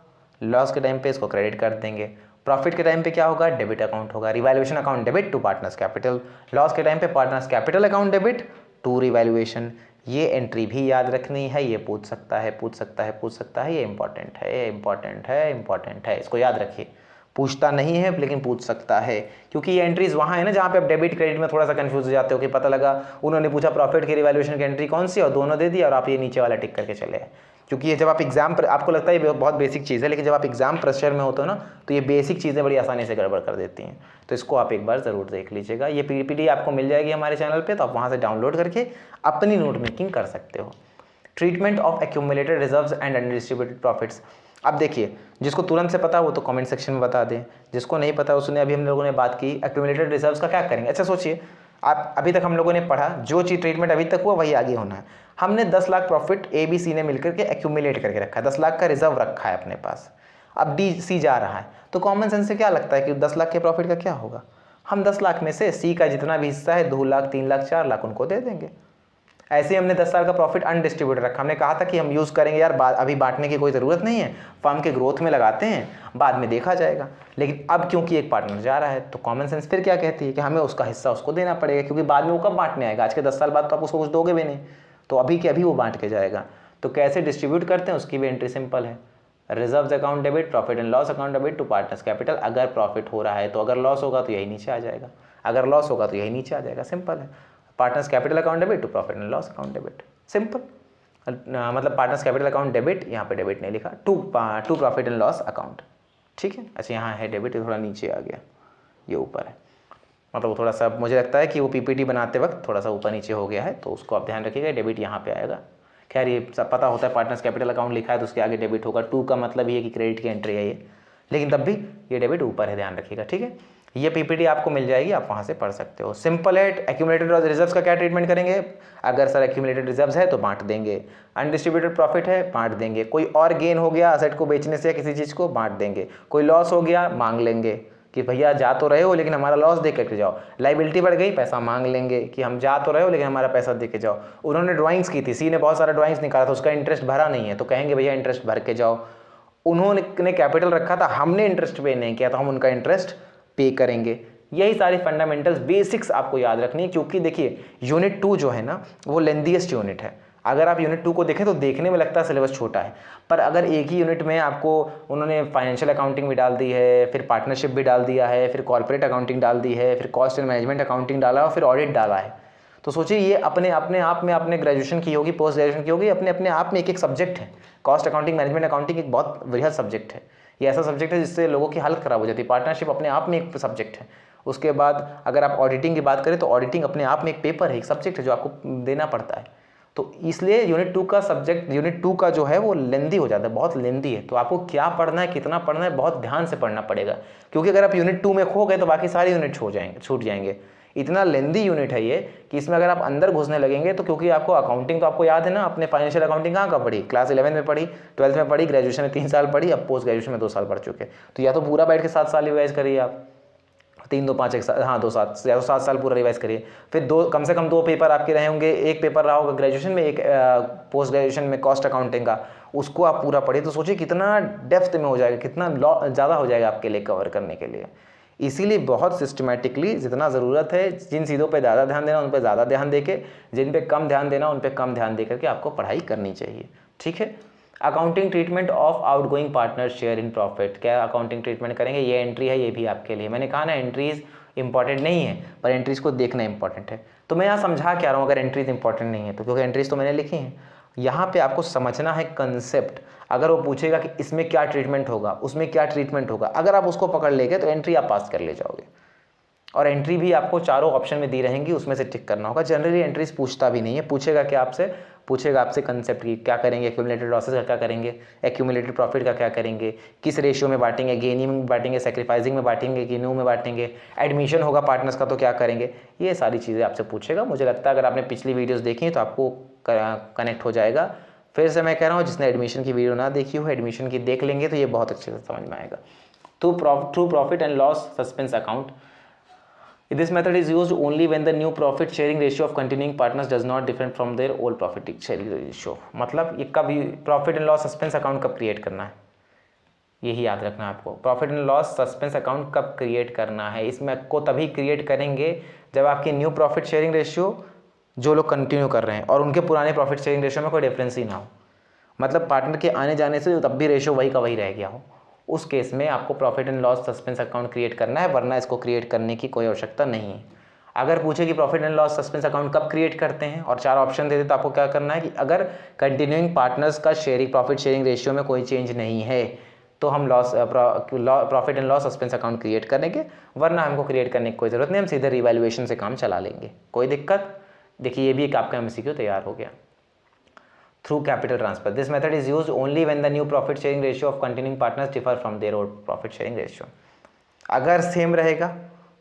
लॉस के टाइम पे इसको क्रेडिट कर देंगे। प्रॉफिट के टाइम पे क्या होगा? डेबिट अकाउंट होगा, revaluation account debit to partners capital. Loss के टाइम पे partners capital account debit to revaluation. ये एंट्री भी याद रखनी है, ये पूछ सकता है, ये इंपॉर्टेंट है, इसको याद रखिए। पूछता नहीं है लेकिन पूछ सकता है, क्योंकि ये एंट्रीज वहाँ है ना जहाँ पे आप डेबिट क्रेडिट में थोड़ा सा कंफ्यूज हो जाते हो कि पता लगा उन्होंने पूछा प्रॉफिट की रिवैल्यूएशन की एंट्री कौन सी और दोनों दे दिया और आप ये नीचे वाला टिक करके चले आए। क्योंकि ये जब आप एग्जाम पर, आपको लगता है ये बहुत बेसिक चीज़ है, लेकिन जब आप एग्जाम प्रेशर में होते हो ना तो ये बेसिक चीज़ें बड़ी आसानी से गड़बड़ कर देती हैं। तो इसको आप एक बार ज़रूर देख लीजिएगा। ये पीपीटी आपको मिल जाएगी हमारे चैनल पे, तो आप वहाँ से डाउनलोड करके अपनी नोट मेकिंग कर सकते हो। Treatment of accumulated reserves and undistributed profits. अब देखिए, जिसको तुरंत से पता वो तो कमेंट सेक्शन में बता दें, जिसको नहीं पता उसने, अभी हम लोगों ने बात की एक्यूमुलेटेड रिजर्व्स का क्या करेंगे। अच्छा सोचिए, आप अभी तक हम लोगों ने पढ़ा, जो चीज़ ट्रीटमेंट अभी तक हुआ वही आगे होना है। हमने 10 lakh profit A B C ने मिलकर के एक्यूमुलेट करके रखा है, 10 लाख का रिजर्व रखा है अपने पास। अब डी सी जा रहा है, तो कॉमन सेंस से क्या लगता है कि 10 लाख के प्रॉफिट का क्या होगा? हम 10 लाख में से सी का जितना भी हिस्सा है, 2 लाख 3 लाख 4 लाख उनको दे देंगे। ऐसे ही हमने 10 साल का प्रॉफिट अनडिस्ट्रीब्यूटेड रखा, हमने कहा था कि हम यूज़ करेंगे यार, अभी बांटने की कोई ज़रूरत नहीं है, फर्म के ग्रोथ में लगाते हैं, बाद में देखा जाएगा। लेकिन अब क्योंकि एक पार्टनर जा रहा है तो कॉमन सेंस फिर क्या कहती है कि हमें उसका हिस्सा उसको देना पड़ेगा, क्योंकि बाद में वो कब बांटने आएगा, आज के 10 साल बाद तो आप उसको कुछ दोगे भी नहीं, तो अभी के अभी वो बांट के जाएगा। तो कैसे डिस्ट्रीब्यूट करते हैं उसकी भी एंट्री सिंपल है, reserves account debit, profit and loss account debit to partners capital. अगर प्रॉफिट हो रहा है तो, अगर लॉस होगा तो यही नीचे आ जाएगा, अगर लॉस होगा तो यही नीचे आ जाएगा, सिंपल है। Partners capital account debit to profit and loss account debit, simple. मतलब पार्टनर्स कैपिटल अकाउंट डेबिट, यहाँ पे डेबिट नहीं लिखा, to profit and loss account, ठीक है। अच्छा यहाँ है डेबिट, थोड़ा नीचे आ गया, ये ऊपर है, मतलब वो थोड़ा सा मुझे लगता है कि वो पीपीटी बनाते वक्त थोड़ा सा ऊपर नीचे हो गया है, तो उसको आप ध्यान रखिएगा, डेबिट यहाँ पे आएगा। खैर ये सब पता होता है, पार्टनर्स कैपिटल अकाउंट लिखा है तो उसके आगे डेबिट होगा, टू का मतलब ये है कि क्रेडिट की एंट्री है ये, लेकिन तब भी ये डेबिट ऊपर है, ध्यान रखिएगा, ठीक है। ये पीपीटी आपको मिल जाएगी, आप वहाँ से पढ़ सकते हो, सिंपल है। एक्यूमुलेटेड रिजर्व्स का क्या ट्रीटमेंट करेंगे, अगर सर एक्यूमुलेटेड रिजर्व्स है तो बांट देंगे, अनडिस्ट्रीब्यूटेड प्रॉफिट है बांट देंगे, कोई और गेन हो गया असेट को बेचने से या किसी चीज़ को बांट देंगे, कोई लॉस हो गया मांग लेंगे कि भैया जा तो रहे हो लेकिन हमारा लॉस दे करके जाओ, लाइबिलिटी बढ़ गई पैसा मांग लेंगे कि हम जा तो रहे हो लेकिन हमारा पैसा दे के जाओ। उन्होंने ड्राइंग्स की थी, सी ने बहुत सारा ड्राइंग्स निकाला था, उसका इंटरेस्ट भरा नहीं है तो कहेंगे भैया इंटरेस्ट भर के जाओ। उन्होंने कैपिटल रखा था, हमने इंटरेस्ट पे नहीं किया तो हम उनका इंटरेस्ट पे करेंगे। यही सारी फंडामेंटल्स बेसिक्स आपको याद रखनी है, क्योंकि देखिए यूनिट 2 जो है ना वो लेंथीएस्ट यूनिट है। अगर आप यूनिट 2 को देखें तो देखने में लगता है सिलेबस छोटा है, पर अगर एक ही यूनिट में आपको उन्होंने फाइनेंशियल अकाउंटिंग भी डाल दी है, फिर पार्टनरशिप भी डाल दिया है, फिर कॉर्पोरेट अकाउंटिंग डाल दी है, फिर कॉस्ट एंड मैनेजमेंट अकाउंटिंग डाला और फिर ऑडिट डाला है, तो सोचिए ये अपने अपने आप में, आपने ग्रेजुएशन की होगी, पोस्ट ग्रेजुएशन की होगी, अपने अपने आप में एक एक सब्जेक्ट है। कॉस्ट अकाउंटिंग, मैनेजमेंट अकाउंटिंग एक बहुत वृहद सब्जेक्ट है, ये ऐसा सब्जेक्ट है जिससे लोगों की हालत खराब हो जाती है। पार्टनरशिप अपने आप में एक सब्जेक्ट है। उसके बाद अगर आप ऑडिटिंग की बात करें तो ऑडिटिंग अपने आप में एक पेपर है, एक सब्जेक्ट है जो आपको देना पड़ता है। तो इसलिए यूनिट 2 का सब्जेक्ट, यूनिट 2 का जो है वो लेंदी हो जाता है, बहुत लेंदी है। तो आपको क्या पढ़ना है, कितना पढ़ना है, बहुत ध्यान से पढ़ना पड़ेगा, क्योंकि अगर आप यूनिट 2 में खो गए तो बाकी सारे यूनिट छूट जाएंगे। इतना लेंदी यूनिट है ये कि इसमें अगर आप अंदर घुसने लगेंगे तो, क्योंकि आपको अकाउंटिंग तो आपको याद है ना, अपने फाइनेंशियल अकाउंटिंग कहाँ का पढ़ी, क्लास 11 में पढ़ी, 12th में पढ़ी, ग्रेजुएशन में 3 साल पढ़ी, अब पोस्ट ग्रेजुएशन में 2 साल पढ़ चुके। तो या तो पूरा बैठ के 7 साल रिवाइज करिए आप, 3 2 5 1 7, हाँ 2 7 या तो 7 साल पूरा रिवाइज करिए। फिर कम से कम 2 पेपर आपके रहे होंगे, एक पेपर रहा होगा ग्रेजुएशन में, एक पोस्ट ग्रेजुएशन में कॉस्ट अकाउंटिंग का, उसको आप पूरा पढ़िए। तो सोचिए कितना डेप्थ में हो जाएगा, कितना ज़्यादा हो जाएगा आपके लिए कवर करने के लिए। इसीलिए बहुत सिस्टमेटिकली जितना ज़रूरत है, जिन चीज़ों पे ज़्यादा ध्यान देना उन पे ज़्यादा ध्यान देके, जिन पे कम ध्यान देना उन पे कम ध्यान दे करके आपको पढ़ाई करनी चाहिए, ठीक है। Accounting treatment of outgoing partner share in profit, क्या अकाउंटिंग ट्रीटमेंट करेंगे, ये एंट्री है, ये भी आपके लिए। मैंने कहा ना एंट्रीज इंपॉर्टेंट नहीं है, पर एंट्रीज को देखना इंपॉर्टेंट है। तो मैं यहाँ समझा क्या रहा हूँ अगर एंट्रीज इंपॉर्टेंट नहीं है तो, क्योंकि एंट्रीज तो मैंने लिखी हैं। यहाँ पे आपको समझना है कंसेप्ट। अगर वो पूछेगा कि इसमें क्या ट्रीटमेंट होगा, उसमें क्या ट्रीटमेंट होगा, अगर आप उसको पकड़ लेंगे तो एंट्री आप पास कर ले जाओगे। और एंट्री भी आपको चारों ऑप्शन में दी रहेंगी, उसमें से टिक करना होगा। जनरली एंट्रीज पूछता भी नहीं है, पूछेगा क्या आपसे, पूछेगा आपसे कंसेप्ट की क्या करेंगे, एक्यूमुलेटेड लॉसेस का क्या करेंगे, एक्यूमुलेटेड प्रॉफिट का क्या करेंगे, किस रेशियो में बांटेंगे, गेनिंग में बांटेंगे, सेक्रीफाइसिंग में बांटेंगे, गिनू में बांटेंगे, एडमिशन होगा पार्टनर्स का तो क्या करेंगे, ये सारी चीज़ें आपसे पूछेगा। मुझे लगता है अगर आपने पिछली वीडियोज़ देखी तो आपको कनेक्ट हो जाएगा। फिर से मैं कह रहा हूँ, जिसने एडमिशन की वीडियो ना देखी हो, एडमिशन की देख लेंगे तो ये बहुत अच्छे से समझ में आएगा। Through profit and loss suspense account, this method is used only when the new profit sharing ratio of continuing partners does not differ from their old profit sharing ratio। मतलब ये कब profit and loss suspense account कब create करना है, यही याद रखना है आपको। Profit and loss suspense account कब क्रिएट करना है, इसमें को तभी क्रिएट करेंगे जब आपकी न्यू प्रॉफिट शेयरिंग रेशियो जो लोग कंटिन्यू कर रहे हैं और उनके पुराने प्रॉफिट शेयरिंग रेशियो में कोई डिफरेंस ही ना हो, मतलब पार्टनर के आने जाने से तब भी रेशियो वही का वही रह गया हो, उस केस में आपको profit and loss suspense account create करना है, वरना इसको क्रिएट करने की कोई आवश्यकता नहीं है। अगर पूछे कि profit and loss suspense account कब क्रिएट करते हैं और 4 ऑप्शन दे दे तो आपको क्या करना है कि अगर कंटिन्यूइंग पार्टनर्स का प्रॉफिट शेयरिंग रेशियो में कोई चेंज नहीं है तो हम profit and loss suspense account create करेंगे, वरना हमको क्रिएट करने की कोई ज़रूरत नहीं, हम सीधे रिवैल्यूएशन से काम चला लेंगे, कोई दिक्कत। देखिए ये भी एक आपका MCQ तैयार हो गया। Through capital transfer, this method is used only when the new profit sharing ratio of continuing partners differ from their old profit sharing ratio। अगर सेम रहेगा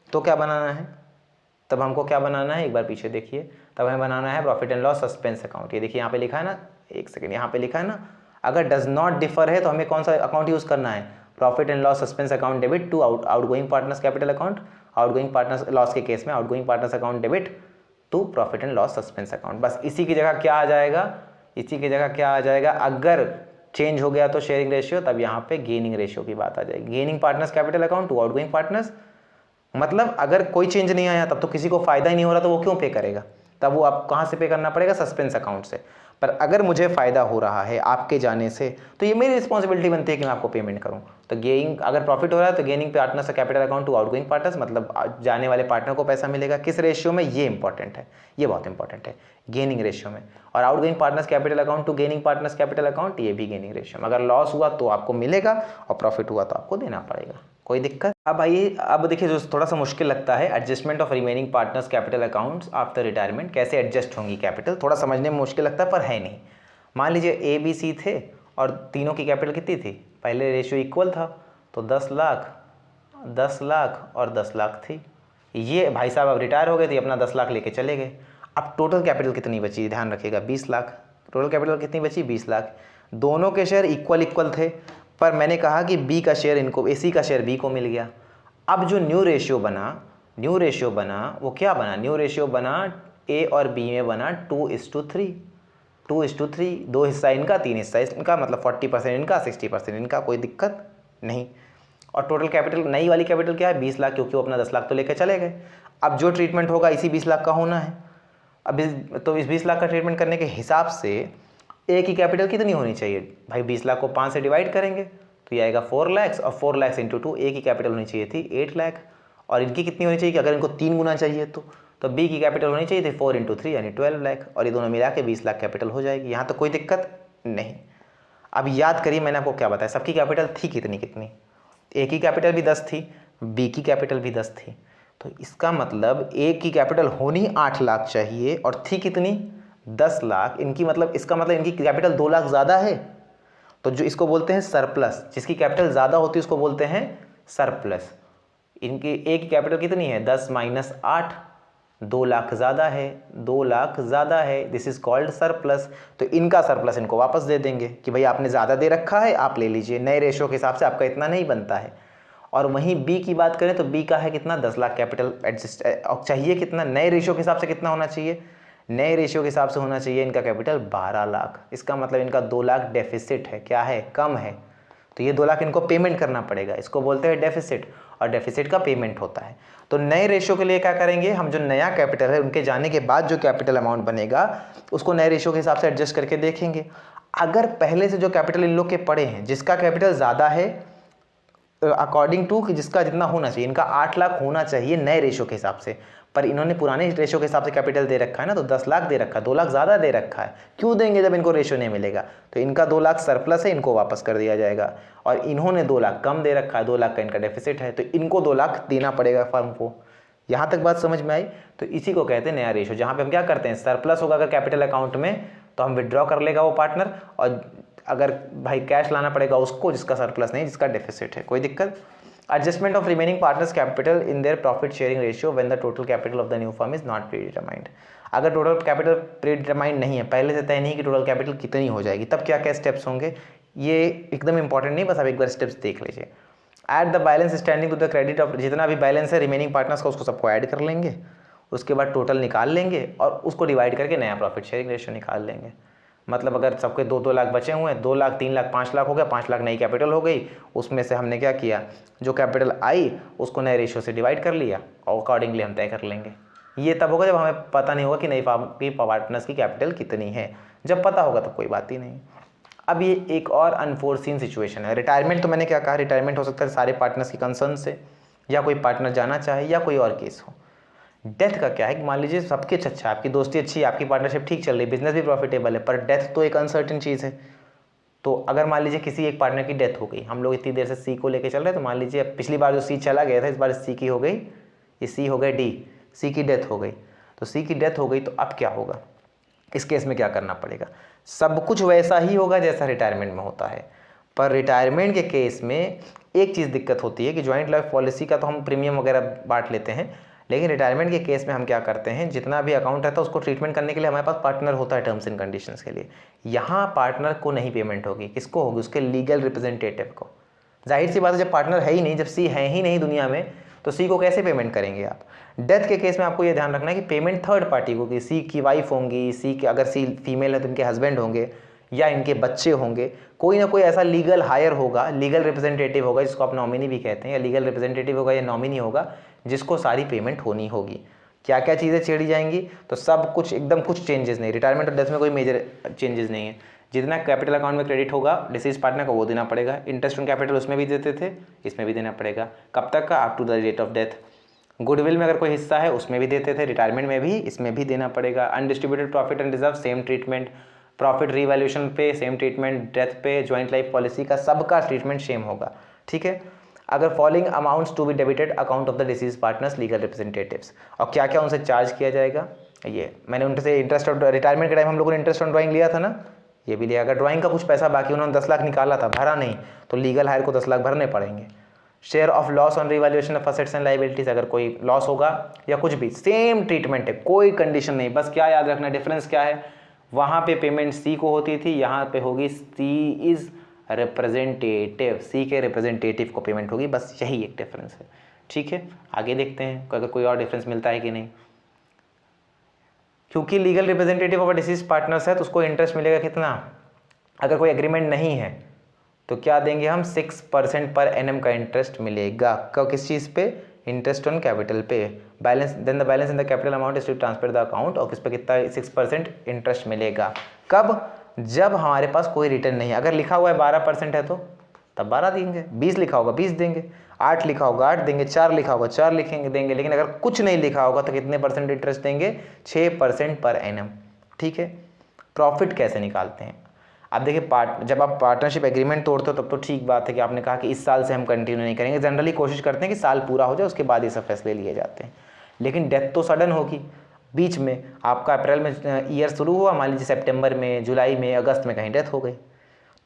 तो क्या बनाना है, तब हमको क्या बनाना है, एक बार पीछे देखिए, तब हमें बनाना है profit and loss suspense account. ये देखिए यहाँ पे लिखा है ना, एक सेकंड, यहाँ पे लिखा है ना, अगर डज नॉट डिफर है तो हमें कौन सा अकाउंट यूज करना है, profit and loss suspense account debit to outgoing partners capital account. Outgoing partners loss के केस में outgoing partners account debit to profit and loss suspense account. बस इसी की जगह क्या आ जाएगा, इसी की जगह क्या आ जाएगा, अगर चेंज हो गया तो शेयरिंग रेशियो, तब यहाँ पे गेनिंग रेशियो की बात आ जाएगी। Gaining partners capital account to outgoing partners, मतलब अगर कोई चेंज नहीं आया तब तो किसी को फायदा ही नहीं हो रहा, तो वो क्यों पे करेगा, तब वो आप कहाँ से पे करना पड़ेगा, सस्पेंस अकाउंट से। पर अगर मुझे फ़ायदा हो रहा है आपके जाने से, तो ये मेरी रिस्पॉन्सिबिलिटी बनती है कि मैं आपको पेमेंट करूँ। तो गेनिंग, अगर प्रॉफिट हो रहा है तो gaining partners capital account to outgoing partners, मतलब जाने वाले पार्टनर को पैसा मिलेगा। किस रेशियो में, ये इंपॉर्टेंट है, ये बहुत इंपॉर्टेंट है, गेनिंग रेशियो में। और outgoing partners capital account to gaining partners capital account, ये भी गेनिंग रेशियो में। अगर लॉस हुआ तो आपको मिलेगा और प्रॉफिट हुआ तो आपको देना पड़ेगा। कोई दिक्कत? अब आइए, अब देखिए जो थोड़ा सा मुश्किल लगता है, adjustment of remaining partners capital accounts after retirement, कैसे एडजस्ट होंगी कैपिटल, थोड़ा समझने में मुश्किल लगता है पर है नहीं। मान लीजिए ए बी सी थे और तीनों की कैपिटल कितनी थी, पहले रेशियो इक्वल था तो 10 लाख 10 लाख और 10 लाख थी। ये भाई साहब अब रिटायर हो गए थे, अपना 10 लाख लेके चले गए। अब टोटल कैपिटल कितनी बची, ध्यान रखिएगा 20 लाख। टोटल कैपिटल कितनी बची, 20 लाख। दोनों के शेयर इक्वल थे, पर मैंने कहा कि बी का शेयर इनको, सी का शेयर बी को मिल गया। अब जो न्यू रेशियो बना वो क्या बना, न्यू रेशियो बना ए और बी में बना 2:3। 2:3, 2 हिस्सा इनका 3 हिस्सा इनका, मतलब 40% इनका 60% इनका, कोई दिक्कत नहीं। और टोटल कैपिटल, नई वाली कैपिटल क्या है, 20 लाख, क्योंकि वो अपना 10 लाख तो लेकर चले गए। अब जो ट्रीटमेंट होगा इसी 20 लाख का होना है। अब इस 20 लाख का ट्रीटमेंट करने के हिसाब से ए की कैपिटल कितनी होनी चाहिए भाई, 20 लाख को 5 से डिवाइड करेंगे तो ये आएगा 4 लाख, और 4 लाख इंटू 2, ए की कैपिटल होनी चाहिए थी 8 लाख। और इनकी कितनी होनी चाहिए कि अगर इनको 3 गुना चाहिए तो बी की कैपिटल होनी चाहिए थी 4 इंटू 3 यानी 12 लाख, और ये दोनों मिला के 20 लाख कैपिटल हो जाएगी। यहाँ तो कोई दिक्कत नहीं। अब याद करिए मैंने आपको क्या बताया, सबकी कैपिटल थी कितनी कितनी, ए की कैपिटल भी 10 थी, बी की कैपिटल भी 10 थी, तो इसका मतलब ए की कैपिटल होनी 8 लाख चाहिए और थी कितनी 10 लाख इनकी, मतलब इसका मतलब इनकी कैपिटल 2 लाख ज़्यादा है, तो जो इसको बोलते हैं सरप्लस। जिसकी कैपिटल ज़्यादा होती है उसको बोलते हैं सरप्लस। इनकी ए की कैपिटल कितनी है 10 माइनस 8, 2 लाख ज़्यादा है, 2 लाख ज़्यादा है, दिस इज़ कॉल्ड सरप्लस। तो इनका सरप्लस इनको वापस दे देंगे कि भाई आपने ज़्यादा दे रखा है, आप ले लीजिए, नए रेशो के हिसाब से आपका इतना नहीं बनता है। और वहीं बी की बात करें तो बी का है कितना 10 लाख कैपिटल एडजस्ट चाहिए, कितना नए रेशो के हिसाब से कितना होना चाहिए, नए रेशियो के हिसाब से होना चाहिए इनका कैपिटल 12 लाख। इसका मतलब इनका 2 लाख डेफिसिट है, क्या है, कम है, तो ये 2 लाख इनको पेमेंट करना पड़ेगा, इसको बोलते हैं डेफिसिट, और डेफिसिट का पेमेंट होता है। तो नए रेशियो के लिए क्या करेंगे हम, जो नया कैपिटल है उनके जाने के बाद जो कैपिटल अमाउंट बनेगा उसको नए रेशियो के हिसाब से एडजस्ट करके देखेंगे। अगर पहले से जो कैपिटल इन लोग के पड़े हैं, जिसका कैपिटल ज़्यादा है अकॉर्डिंग टू कि जिसका जितना होना चाहिए, इनका 8 लाख होना चाहिए नए रेशियो के हिसाब से, पर इन्होंने पुराने रेशियो के हिसाब से कैपिटल दे रखा है ना, तो 10 लाख दे रखा है, 2 लाख ज़्यादा दे रखा है। क्यों देंगे जब इनको रेशियो नहीं मिलेगा, तो इनका 2 लाख सरप्लस है, इनको वापस कर दिया जाएगा, और इन्होंने 2 लाख कम दे रखा है, 2 लाख का इनका डेफिसिट है, तो इनको 2 लाख देना पड़ेगा फर्म को। यहाँ तक बात समझ में आई? तो इसी को कहते हैं नया रेशियो, जहाँ पे हम क्या करते हैं, सरप्लस होगा अगर कैपिटल अकाउंट में तो हम विड्रॉ कर लेगा वो पार्टनर, और अगर भाई कैश लाना पड़ेगा उसको जिसका सरप्लस नहीं, जिसका डेफिसिट है। कोई दिक्कत? Adjustment of remaining partners capital in their profit sharing ratio when the total capital of the new firm is not predetermined। अगर टोटल कैपिटल प्रीडिटरमाइंड नहीं है, पहले से तय नहीं कि टोटल कैपिटल कितनी हो जाएगी, तब क्या क्या स्टेप्स होंगे, ये एकदम इंपॉर्टेंट नहीं, बस आप एक बार स्टेप्स देख लीजिए। Add the balance standing to the credit of, जितना भी बैलेंस है रिमेनिंग पार्टनर्स का उसको सबको ऐड कर लेंगे, उसके बाद टोटल निकाल लेंगे और उसको डिवाइड करके नया प्रॉफिट शेयरिंग रेशियो निकाल लेंगे। मतलब अगर सबके 2-2 लाख बचे हुए हैं, 2 लाख 3 लाख 5 लाख हो गया, 5 लाख नई कैपिटल हो गई, उसमें से हमने क्या किया, जो कैपिटल आई उसको नए रेशियो से डिवाइड कर लिया और अकॉर्डिंगली हम तय कर लेंगे। ये तब होगा जब हमें पता नहीं होगा कि नई फर्म की पार्टनर्स की कैपिटल कितनी है। जब पता होगा तो कोई बात ही नहीं। अब ये एक और अनफोर्सीन सिचुएशन है, रिटायरमेंट। तो मैंने क्या कहा, रिटायरमेंट हो सकता है सारे पार्टनर्स की कंसर्न से, या कोई पार्टनर जाना चाहे, या कोई और केस हो। डेथ का क्या है कि मान लीजिए सबके अच्छा है, आपकी दोस्ती अच्छी है, आपकी पार्टनरशिप ठीक चल रही है, बिजनेस भी प्रॉफिटेबल है, पर डेथ तो एक अनसर्टेन चीज़ है। तो अगर मान लीजिए किसी एक पार्टनर की डेथ हो गई, हम लोग इतनी देर से सी को लेके चल रहे हैं, तो मान लीजिए पिछली बार जो सी चला गया था, इस बार सी की हो गई, ये सी हो गए डी, सी की डेथ हो गई। तो सी की डेथ हो गई तो अब क्या होगा, इस केस में क्या करना पड़ेगा, सब कुछ वैसा ही होगा जैसा रिटायरमेंट में होता है। पर रिटायरमेंट के केस में एक चीज़ दिक्कत होती है कि ज्वाइंट लाइफ पॉलिसी का तो हम प्रीमियम वगैरह बांट लेते हैं, लेकिन रिटायरमेंट के केस में हम क्या करते हैं, जितना भी अकाउंट रहता है उसको ट्रीटमेंट करने के लिए हमारे पास पार्टनर होता है टर्म्स एंड कंडीशंस के लिए। यहाँ पार्टनर को नहीं पेमेंट होगी, किसको होगी, उसके लीगल रिप्रेजेंटेटिव को। जाहिर सी बात है जब पार्टनर है ही नहीं, जब सी है ही नहीं दुनिया में, तो सी को कैसे पेमेंट करेंगे आप? डेथ के केस में आपको ये ध्यान रखना है कि पेमेंट थर्ड पार्टी को, कि सी की वाइफ होंगी, सी के अगर सी फीमेल है तो इनके हस्बैंड होंगे या इनके बच्चे होंगे, कोई ना कोई ऐसा लीगल हायर होगा, लीगल रिप्रेजेंटेटिव होगा जिसको आप नॉमिनी भी कहते हैं, या लीगल रिप्रेजेंटेटिव होगा या नॉमिनी होगा जिसको सारी पेमेंट होनी होगी। क्या क्या चीज़ें छेड़ी जाएंगी? तो सब कुछ एकदम, कुछ चेंजेस नहीं, रिटायरमेंट और डेथ में कोई मेजर चेंजेस नहीं है। जितना कैपिटल अकाउंट में क्रेडिट होगा डिसीज पार्टनर को वो देना पड़ेगा। इंटरेस्ट ऑन कैपिटल उसमें भी देते थे, इसमें भी देना पड़ेगा। कब तक का? Up to the date of death. Goodwill में अगर कोई हिस्सा है उसमें भी देते थे, रिटायरमेंट में भी इसमें भी देना पड़ेगा। Undistributed profit and reserve same treatment, profit revaluation पे सेम ट्रीटमेंट, डेथ पे, ज्वाइंट लाइफ पॉलिसी का सबका ट्रीटमेंट सेम होगा, ठीक है। अगर following amounts to be debited account of the deceased partners legal representatives, और क्या क्या उनसे चार्ज किया जाएगा, ये मैंने उनसे इंटरेस्ट ऑन रिटायरमेंट के टाइम हम लोगों ने इंटरेस्ट ऑन ड्राइंग लिया था ना, ये भी लिया। अगर ड्राइंग का कुछ पैसा बाकी उन्होंने 10 लाख निकाला था, भरा नहीं, तो लीगल हायर को 10 लाख भरने पड़ेंगे। Share of loss on revaluation of assets and liabilities, अगर कोई लॉस होगा या कुछ भी, सेम ट्रीटमेंट है, कोई कंडीशन नहीं। बस क्या याद रखना, डिफरेंस क्या है, वहाँ पे पेमेंट सी को होती थी, यहाँ पे होगी सी इज रिप्रेजेंटेटिव, सी के रिप्रेजेंटेटिव को पेमेंट होगी, बस यही एक डिफरेंस है, ठीक है। आगे देखते हैं अगर कोई और डिफरेंस मिलता है कि नहीं। क्योंकि legal representative of disease partners है तो उसको इंटरेस्ट मिलेगा कितना, अगर कोई एग्रीमेंट नहीं है तो क्या देंगे हम, 6% पर एनम का इंटरेस्ट मिलेगा। कब, किस चीज़ पे? इंटरेस्ट ऑन कैपिटल पे। Balance, then the balance in the capital amount is to transfer the account, और किस पे कितना, 6% इंटरेस्ट मिलेगा। कब? जब हमारे पास कोई रिटर्न नहीं है। अगर लिखा हुआ है 12% है तो तब 12 देंगे, 20 लिखा होगा 20 देंगे, 8 लिखा होगा 8 देंगे, 4 लिखा होगा 4 लिखेंगे देंगे। लेकिन अगर कुछ नहीं लिखा होगा तो कितने परसेंट इंटरेस्ट देंगे, 6% पर एनम, ठीक है। प्रॉफिट कैसे निकालते हैं? अब देखिए, जब आप पार्टनरशिप एग्रीमेंट तोड़ते हो तब तो ठीक बात है कि आपने कहा कि इस साल से हम कंटिन्यू नहीं करेंगे, जनरली कोशिश करते हैं कि साल पूरा हो जाए उसके बाद ये सब फैसले लिए जाते हैं। लेकिन डेथ तो सडन होगी, बीच में आपका अप्रैल में ईयर शुरू हुआ, मान लीजिए सितंबर में, जुलाई में, अगस्त में कहीं डेथ हो गई,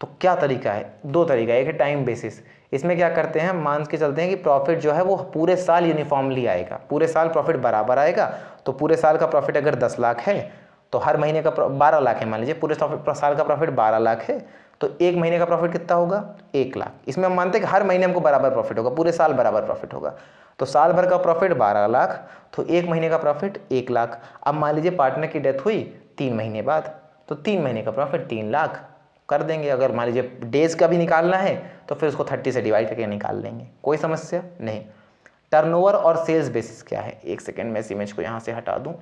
तो क्या तरीका है? 2 तरीका है। एक है टाइम बेसिस, इसमें क्या करते हैं, मान के चलते हैं कि प्रॉफिट जो है वो पूरे साल यूनिफॉर्मली आएगा, पूरे साल प्रॉफिट बराबर आएगा। तो पूरे साल का प्रॉफिट अगर 10 लाख है तो हर महीने का 12 लाख है, मान लीजिए पूरे साल का प्रॉफिट 12 लाख है, तो एक महीने का प्रॉफिट कितना होगा, 1 लाख। इसमें हम मानते हैं कि हर महीने हमको बराबर प्रॉफिट होगा, पूरे साल बराबर प्रॉफिट होगा। तो साल भर का प्रॉफिट 12 लाख, तो एक महीने का प्रॉफिट 1 लाख। अब मान लीजिए पार्टनर की डेथ हुई 3 महीने बाद, तो 3 महीने का प्रॉफिट 3 लाख कर देंगे। अगर मान लीजिए डेज का भी निकालना है तो फिर उसको 30 से डिवाइड करके निकाल लेंगे, कोई समस्या नहीं। टर्नओवर और सेल्स बेसिस क्या है, एक सेकेंड मैं इस इमेज को यहाँ से हटा दूँ।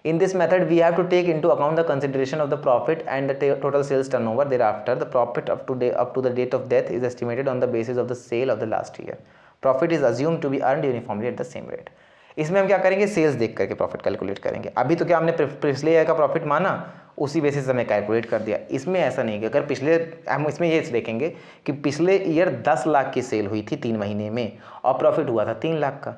In this method, we have to take into account the consideration of the profit and the total sales turnover. Thereafter, the profit up to the date of death is estimated on the basis of the sale of the last year. Profit is assumed to be earned uniformly at the same rate. इसमें हम क्या करेंगे, sales देख करके profit calculate करेंगे। अभी तो क्या हमने पिछले ईयर का प्रॉफिट माना, उसी बेसिस से हमें कैलकुलेट कर दिया। इसमें ऐसा नहीं कि अगर पिछले, हम इसमें ये देखेंगे कि पिछले ईयर 10 लाख की सेल हुई थी 3 महीने में और प्रॉफिट हुआ था 3 लाख का,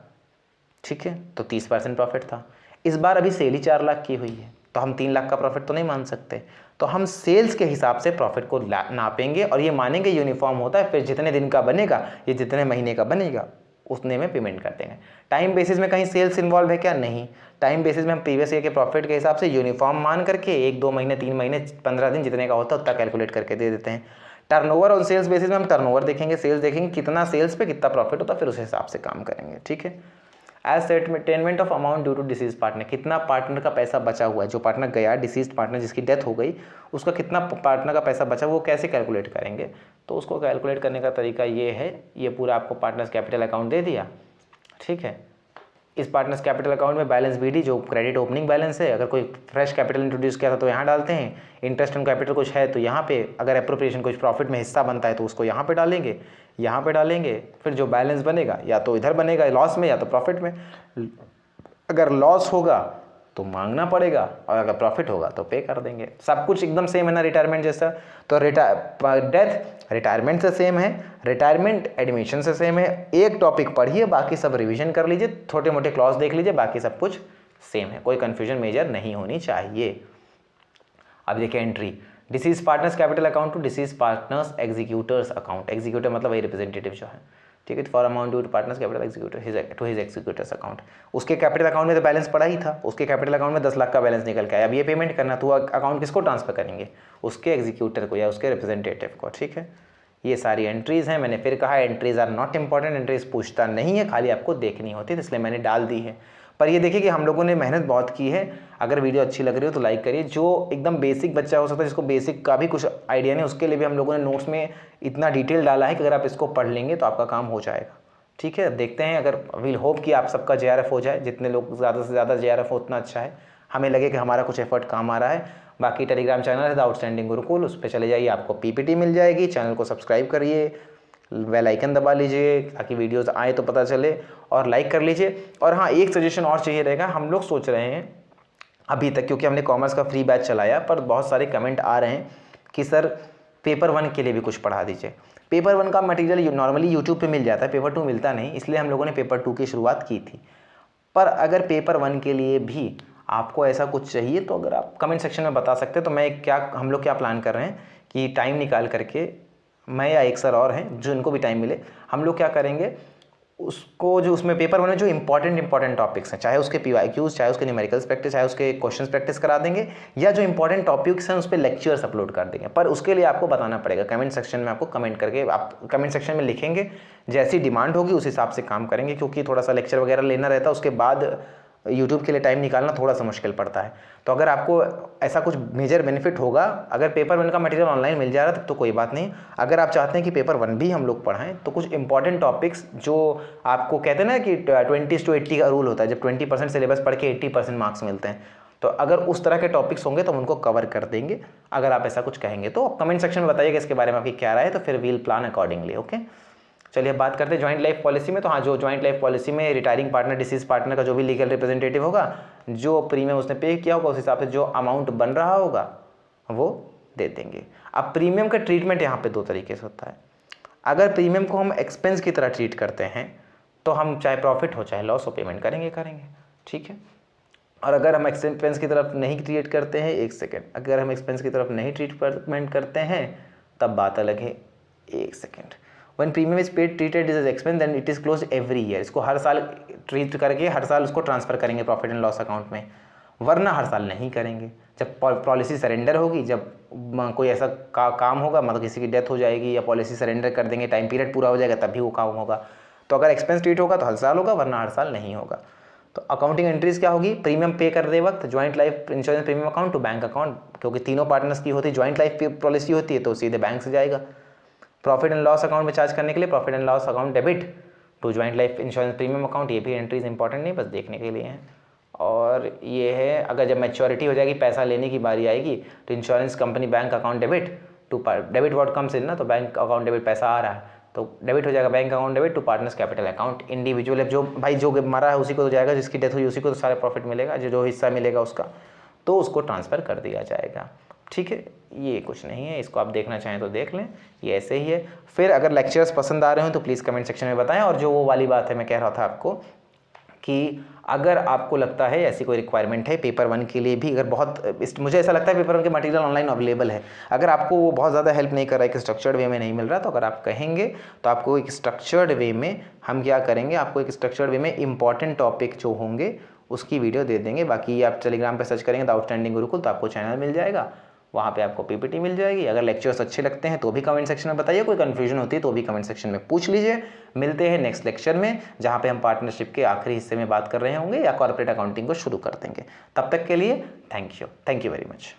ठीक है, तो 30% प्रॉफिट था। इस बार अभी सेल ही 4 लाख की हुई है, तो हम 3 लाख का प्रॉफिट तो नहीं मान सकते, तो हम सेल्स के हिसाब से प्रॉफिट को नापेंगे और ये मानेंगे यूनिफॉर्म होता है, फिर जितने दिन का बनेगा, ये जितने महीने का बनेगा उतने में पेमेंट कर देंगे। टाइम बेसिस में कहीं सेल्स इन्वॉल्व है क्या? नहीं। टाइम बेसिस में हम प्रीवियस ईयर के प्रॉफिट के हिसाब से यूनिफॉर्म मान करके 1-2 महीने, 3 महीने, 15 दिन जितने का होता है उतना कैलकुलेट करके दे देते हैं। टर्नओवर और सेल्स बेसिस में हम टर्नओवर देखेंगे, सेल्स देखेंगे, कितना सेल्स पे कितना प्रॉफिट होता है, फिर उस हिसाब से काम करेंगे, ठीक है। As settlement of amount due to deceased partner, कितना पार्टनर का पैसा बचा हुआ है, जो पार्टनर गया, डिसीज पार्टनर जिसकी डेथ हो गई, उसका कितना पार्टनर का पैसा बचा, वो कैसे कैलकुलेट करेंगे? तो उसको कैलकुलेट करने का तरीका ये है, ये पूरा आपको पार्टनर्स कैपिटल अकाउंट दे दिया, ठीक है। इस पार्टनर्स कैपिटल अकाउंट में बैलेंस बीडी जो क्रेडिट ओपनिंग बैलेंस है, अगर कोई फ्रेश कैपिटल इंट्रोड्यूस किया था तो यहाँ डालते हैं, इंटरेस्ट ऑन कैपिटल कुछ है तो यहाँ पे, अगर एप्रोप्रिएशन कुछ प्रॉफिट में हिस्सा बनता है तो उसको यहाँ पे डालेंगे, यहाँ पे डालेंगे, फिर जो बैलेंस बनेगा या तो इधर बनेगा लॉस में या तो प्रॉफिट में। अगर लॉस होगा तो मांगना पड़ेगा और अगर प्रॉफिट होगा तो पे कर देंगे। सब कुछ एकदम सेम है ना रिटायरमेंट जैसा। तो डेथ रिटायरमेंट से सेम है, रिटायरमेंट एडमिशन से सेम है। एक टॉपिक पढ़िए, बाकी सब रिवीजन कर लीजिए, छोटे मोटे क्लॉज देख लीजिए, बाकी सब कुछ सेम है, कोई कन्फ्यूजन मेजर नहीं होनी चाहिए। अब देखिए entry, deceased partners capital account to deceased partners executors account. Executor मतलब वही रिप्रेजेंटेटिव जो है, ठीक है। For amount due to partners capital executor to his executors account. उसके कैपिटल अकाउंट में तो बैलेंस पड़ा ही था, उसके कैपिटल अकाउंट में 10 लाख का बैलेंस निकल के आया। अब ये पेमेंट करना तो अकाउंट किसको ट्रांसफर करेंगे, उसके एग्जीक्यूटर को या उसके रिप्रेजेंटेटिव को, ठीक है। ये सारी एंट्रीज़ हैं। मैंने फिर कहा entries are not important, entries पूछता नहीं है, खाली आपको देखनी होती है, तो इसलिए मैंने डाल दी है। पर ये देखिए कि हम लोगों ने मेहनत बहुत की है। अगर वीडियो अच्छी लग रही हो तो लाइक करिए। जो एकदम बेसिक बच्चा हो सकता है जिसको बेसिक का भी कुछ आइडिया नहीं, उसके लिए भी हम लोगों ने नोट्स में इतना डिटेल डाला है कि अगर आप इसको पढ़ लेंगे तो आपका काम हो जाएगा। ठीक है, देखते हैं। अगर वील होप कि आप सबका JRF हो जाए, जितने लोग ज़्यादा से ज़्यादा JRF हो उतना अच्छा है, हमें लगे कि हमारा कुछ एफर्ट काम आ रहा है। बाकी टेलीग्राम चैनल है द आउटस्टैंडिंग गुरुकुल, उस पर चले जाइए, आपको PPT मिल जाएगी। चैनल को सब्सक्राइब करिए, बेल आइकन दबा लीजिए ताकि वीडियोस आए तो पता चले, और लाइक कर लीजिए। और हाँ, एक सजेशन और चाहिए रहेगा। हम लोग सोच रहे हैं अभी तक, क्योंकि हमने कॉमर्स का फ्री बैच चलाया, पर बहुत सारे कमेंट आ रहे हैं कि सर पेपर 1 के लिए भी कुछ पढ़ा दीजिए। पेपर 1 का मटेरियल नॉर्मली यूट्यूब पे मिल जाता है, पेपर 2 मिलता नहीं, इसलिए हम लोगों ने पेपर 2 की शुरुआत की थी। पर अगर पेपर 1 के लिए भी आपको ऐसा कुछ चाहिए तो अगर आप कमेंट सेक्शन में बता सकते हैं, तो हम लोग क्या प्लान कर रहे हैं कि टाइम निकाल करके, मैं या एक सर और हैं जो इनको भी टाइम मिले, हम लोग क्या करेंगे उसको, जो उसमें पेपर 1 में जो इंपॉर्टेंट टॉपिक्स हैं, चाहे उसके PYQs, चाहे उसके न्यूमेरिकल्स प्रैक्टिस, चाहे उसके क्वेश्चंस प्रैक्टिस करा देंगे, या जो इंपॉर्टेंट टॉपिक्स हैं उस पर लेक्चर्स अपलोड कर देंगे। पर उसके लिए आपको बताना पड़ेगा कमेंट सेक्शन में, आपको कमेंट करके आप कमेंट सेक्शन में लिखेंगे, जैसी डिमांड होगी उस हिसाब से काम करेंगे, क्योंकि थोड़ा सा लेक्चर वगैरह लेना रहता है, उसके बाद यूट्यूब के लिए टाइम निकालना थोड़ा सा मुश्किल पड़ता है। तो अगर आपको ऐसा कुछ मेजर बेनिफिट होगा, अगर पेपर 1 का मटेरियल ऑनलाइन मिल जा रहा है तब तो कोई बात नहीं। अगर आप चाहते हैं कि पेपर 1 भी हम लोग पढ़ाएं, तो कुछ इंपॉर्टेंट टॉपिक्स जो आपको कहते हैं ना कि 20:80 का रूल होता है, जब 20% सिलेबस पढ़ के 80% मार्क्स मिलते हैं, तो अगर उस तरह के टॉपिक्स होंगे तो हम उनको कवर कर देंगे। अगर आप ऐसा कुछ कहेंगे तो कमेंट सेक्शन में बताइएगा इसके बारे में आपकी क्या राय है, तो फिर वील प्लान अकॉर्डिंगली। ओके, चलिए अब बात करते हैं जॉइंट लाइफ पॉलिसी में। तो हाँ, जो जॉइंट लाइफ पॉलिसी में रिटायरिंग पार्टनर, डिसीज पार्टनर का जो भी लीगल रिप्रेजेंटेटिव होगा, जो प्रीमियम उसने पे किया होगा, उस हिसाब से जो अमाउंट बन रहा होगा वो दे देंगे। अब प्रीमियम का ट्रीटमेंट यहाँ पे 2 तरीके से होता है। अगर प्रीमियम को हम एक्सपेंस की तरह ट्रीट करते हैं तो हम चाहे प्रॉफिट हो चाहे लॉस हो पेमेंट करेंगे। ठीक है। और अगर हम एक्सपेंस की तरफ नहीं ट्रीट करते हैं, एक सेकेंड, अगर हम एक्सपेंस की तरफ नहीं ट्रीटमेंट करते हैं तब बात अलग है। एक second, one premium is paid treated as expense then it is close every year. इसको हर साल ट्रीट करके हर साल उसको ट्रांसफर करेंगे प्रॉफिट एंड लॉस अकाउंट में, वरना हर साल नहीं करेंगे। जब पॉलिसी सरेंडर होगी, जब कोई ऐसा काम होगा, मतलब किसी की डेथ हो जाएगी या पॉलिसी सरेंडर कर देंगे, टाइम पीरियड पूरा हो जाएगा, तभी वो काम होगा। तो अगर एक्सपेंस ट्रीट होगा तो हर साल होगा, वरना हर साल नहीं होगा। तो अकाउंटिंग एंट्रीज क्या होगी, प्रीमियम पे कर दे वक्त joint life insurance premium account to bank account, क्योंकि तीनों पार्टनर्स की होती है, ज्वाइंट लाइफ पॉलिसी होती है, तो सीधे बैंक से जाएगा। प्रॉफिट एंड लॉस अकाउंट में चार्ज करने के लिए profit and loss account debit to joint life insurance premium account. ये भी एंट्रीज इंपॉर्टेंट नहीं, बस देखने के लिए हैं। और ये है, अगर जब मैच्योरिटी हो जाएगी, पैसा लेने की बारी आएगी, तो insurance company bank account debit to debit what comes in ना, तो बैंक अकाउंट डेबिट पैसा आ रहा है तो डेबिट हो जाएगा bank account debit to partners capital account. Individual जो भाई जो मरा है उसी को तो जाएगा, जिसकी डेथ हुई उसी को तो सारा प्रॉफिट मिलेगा, जो हिस्सा मिलेगा उसका, तो उसको ट्रांसफ़र कर दिया जाएगा। ठीक है, ये कुछ नहीं है, इसको आप देखना चाहें तो देख लें, ये ऐसे ही है। फिर अगर लेक्चर्स पसंद आ रहे हो तो प्लीज़ कमेंट सेक्शन में बताएं। और जो वो वाली बात है, मैं कह रहा था आपको कि अगर आपको लगता है ऐसी कोई रिक्वायरमेंट है पेपर 1 के लिए भी, अगर बहुत मुझे ऐसा लगता है पेपर 1 के मटेरियल ऑनलाइन अवेलेबल है, अगर आपको वो बहुत ज़्यादा हेल्प नहीं कर रहा है, कि स्ट्रक्चर्ड वे में नहीं मिल रहा, तो अगर आप कहेंगे तो आपको एक स्ट्रक्चर्ड वे में हम क्या करेंगे, आपको एक स्ट्रक्चर्ड वे में इंपॉर्टेंट टॉपिक जो होंगे उसकी वीडियो दे देंगे। बाकी आप टेलीग्राम पर सर्च करेंगे द आउटस्टैंडिंग गुरुकुल, तो आपको चैनल मिल जाएगा, वहाँ पे आपको PPT मिल जाएगी। अगर लेक्चर्स अच्छे लगते हैं तो भी कमेंट सेक्शन में बताइए, कोई कन्फ्यूजन होती है तो भी कमेंट सेक्शन में पूछ लीजिए। मिलते हैं नेक्स्ट लेक्चर में, जहाँ पे हम पार्टनरशिप के आखिरी हिस्से में बात कर रहे होंगे या कॉर्पोरेट अकाउंटिंग को शुरू कर देंगे। तब तक के लिए थैंक यू वेरी मच।